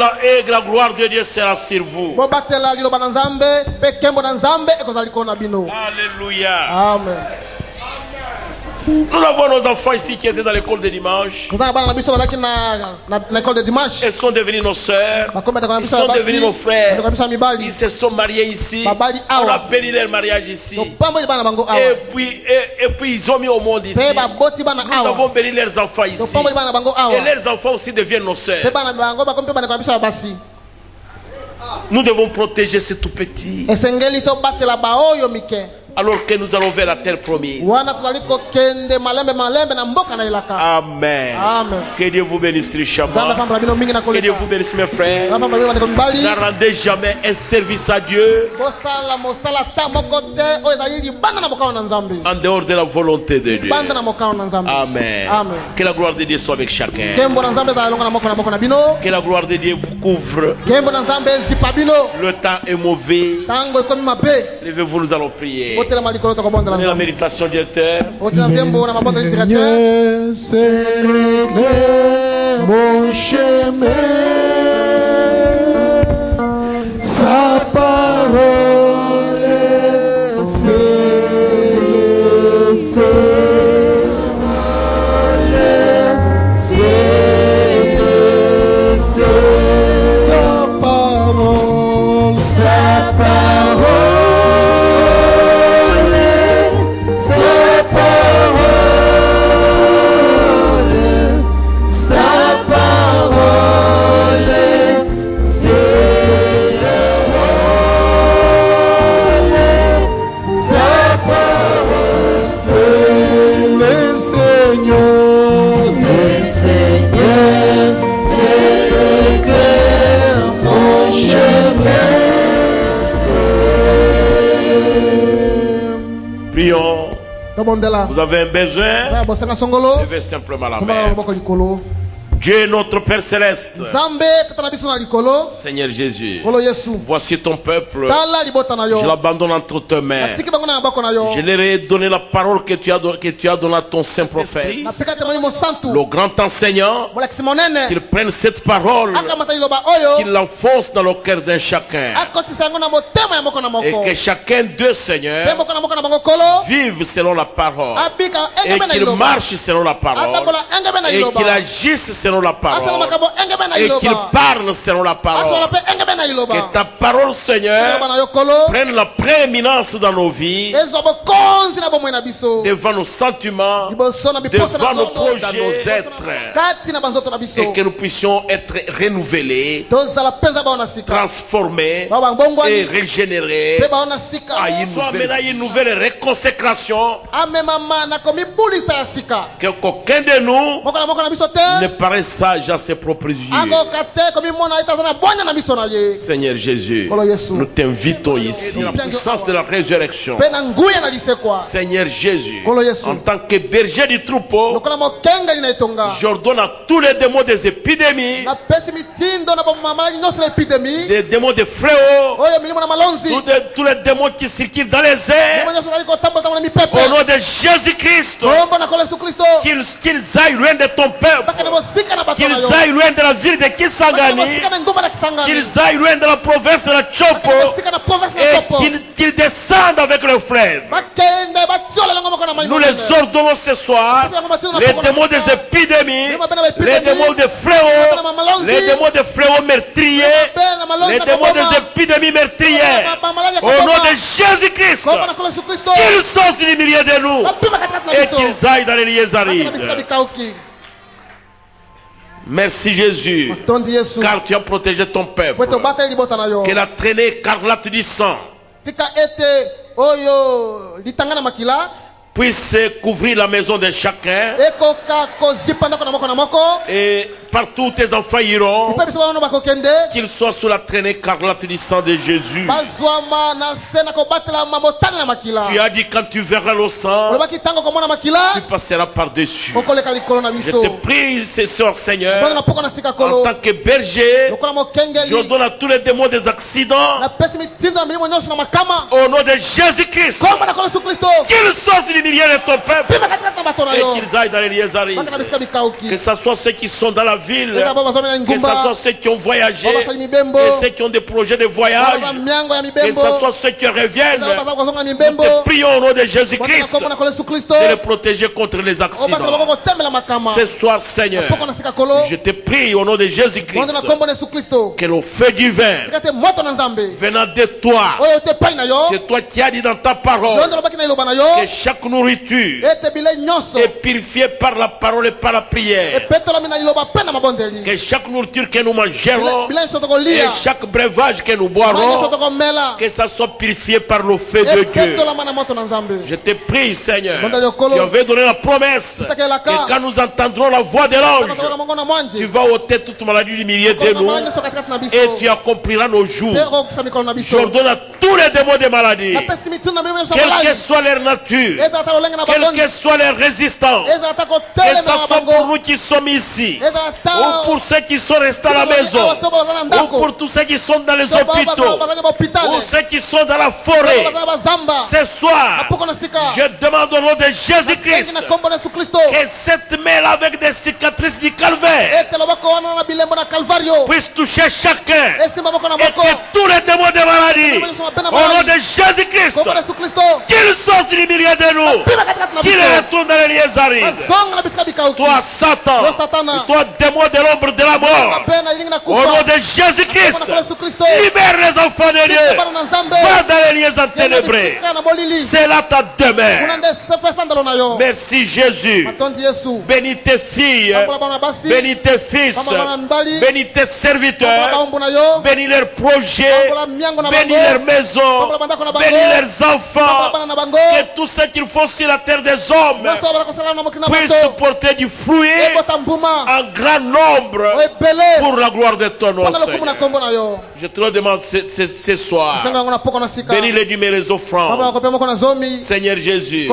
la gloire de Dieu sera sur vous. Alléluia. Amen. Nous avons nos enfants ici qui étaient dans l'école de dimanche. Ils sont devenus nos sœurs. Ils sont devenus nos frères. Ils se sont mariés ici. On a béni leur mariage ici. Et puis ils ont mis au monde ici. Nous avons béni leurs enfants ici. Et leurs enfants aussi deviennent nos sœurs. Nous devons protéger ces tout petits. Alors que nous allons vers la terre promise. Amen. Que Dieu vous bénisse richement. Que Dieu vous bénisse mes frères. Ne rendez jamais un service à Dieu en dehors de la volonté de Dieu. Amen. Que la gloire de Dieu soit avec chacun. Que la gloire de Dieu vous couvre. Le temps est mauvais. Levez-vous, nous allons prier. La méditation directeur. C'est mon chemin, sa parole, c'est le feu, c'est le feu, sa parole, sa parole. Sa parole Vous avez un besoin, levez simplement la main. Dieu est notre Père Céleste. Seigneur Jésus, voici ton peuple. Je l'abandonne entre tes mains. Je leur ai donné la parole que tu as donnée à ton saint prophète, le grand enseignant. Qu'il prenne cette parole, qu'il l'enfonce dans le cœur d'un chacun, et que chacun d'eux, Seigneur, vive selon la parole, et qu'il marche selon la parole, et qu'il agisse selon la parole, et qu'il parle selon la parole. Que ta parole, Seigneur, prenne la prééminence dans nos vies, devant nos sentiments, devant nos projets, nos êtres, et que nous puissions être renouvelés, transformés et régénérés à une nouvelle réconsécration, que qu'aucun de nous ne paraît sage à ses propres yeux. Seigneur Jésus, nous t'invitons ici, en puissance de la résurrection. Seigneur Jésus, en tant que berger du troupeau, j'ordonne à tous les démons des épidémies, des démons de fléaux, tous les démons qui circulent dans les airs, au nom de Jésus-Christ, qu'ils aillent loin de ton peuple, qu'ils aillent loin de la ville de Kisangani, qu'ils aillent loin de la province de la Chopo, et qu'ils descendent avec le fleuve. Nous les ordonnons ce soir, les démons des épidémies, les démons de fléaux, les démons de fléaux meurtriers, les démons des épidémies meurtrières, au nom de Jésus-Christ, qu'ils sortent du milieu de nous et qu'ils aillent dans les lieux arides. Merci Jésus, car tu as protégé ton peuple, qu'elle a traîné écarlate du sang, puisse couvrir la maison de chacun, et partout où tes enfants iront, qu'ils soient sous la traînée écarlate du sang de Jésus. Tu as dit quand tu verras le sang, tu passeras par-dessus. Je te prie ce soir, Seigneur, en tant que berger, je donne à tous les démons des accidents, au nom de Jésus-Christ, qu'ils sortent du milieu de ton peuple et qu'ils aillent dans les lieux arides. Que ce soit ceux qui sont dans la ville, que ce soit ceux qui ont voyagé, et ceux qui ont des projets de voyage, que ce soit ceux qui reviennent. Nous te prions au nom de Jésus-Christ de les protéger contre les accidents. Ce soir, Seigneur, je te prie au nom de Jésus-Christ que le feu du vin venant de toi, que toi qui as dit dans ta parole que chaque nourriture est purifiée par la parole et par la prière, que chaque nourriture que nous mangerons et chaque breuvage que nous boirons, que ça soit purifié par le feu de Dieu. Je te prie, Seigneur, tu avais donné la promesse que quand nous entendrons la voix de l'ange, tu vas ôter toute maladie du milieu de nous et tu accompliras nos jours. J'ordonne à tous les démons de maladie, quelle que soit leur nature, quelle que soit leur résistance, que ce soit pour nous qui sommes ici, ou pour ceux qui sont restés à la maison, ou pour tous ceux qui sont dans les hôpitaux, ou ceux qui sont dans la forêt. Ce soir, je demande au nom de Jésus-Christ que cette main-là avec des cicatrices du calvaire puisse toucher chacun, et que tous les démons de maladie, au nom de Jésus-Christ, qu'ils sortent du milieu de nous, qu'ils retournent dans les lieux arides. Toi Satan, toi démon de l'ombre de la mort, au nom de Jésus-Christ, libère les enfants de Dieu, va dans les lieux enténébrés. C'est là ta demeure. Merci Jésus. Bénis tes filles, bénis tes fils, bénis tes serviteurs, bénis leurs projets, bénis leurs leurs maisons, bénis leurs enfants, que tout ce qu'ils font sur la terre des hommes puisse porter du fruit en grand nombre pour la gloire de ton nom, Seigneur. Je te le demande ce soir. Bénis les dîmes et les offrandes. Seigneur Jésus,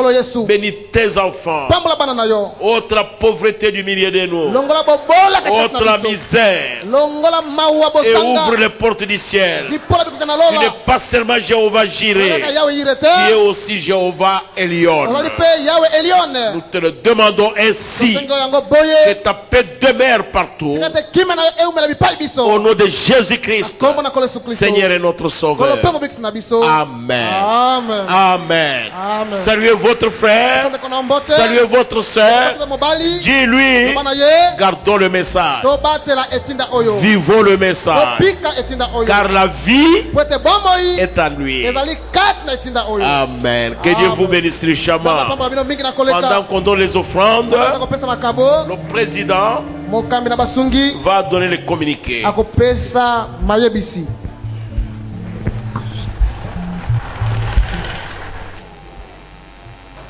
bénis tes enfants. Autre pauvreté du milieu de nous, autre misère, et ouvre les portes du ciel. Tu n'es pas seulement Jéhovah Jireh, tu es aussi Jéhovah Elion. Nous te le demandons ainsi, que ta paix demeure partout. Au nom de Jésus-Christ, Seigneur et notre Sauveur. Amen. Amen. Saluez votre frère, saluez votre soeur. Dis-lui, gardons le message, vivons le message, car la vie est à lui. Amen. Que Dieu vous bénisse richement. Pendant qu'on donne les offrandes, le président va donner les communiqués.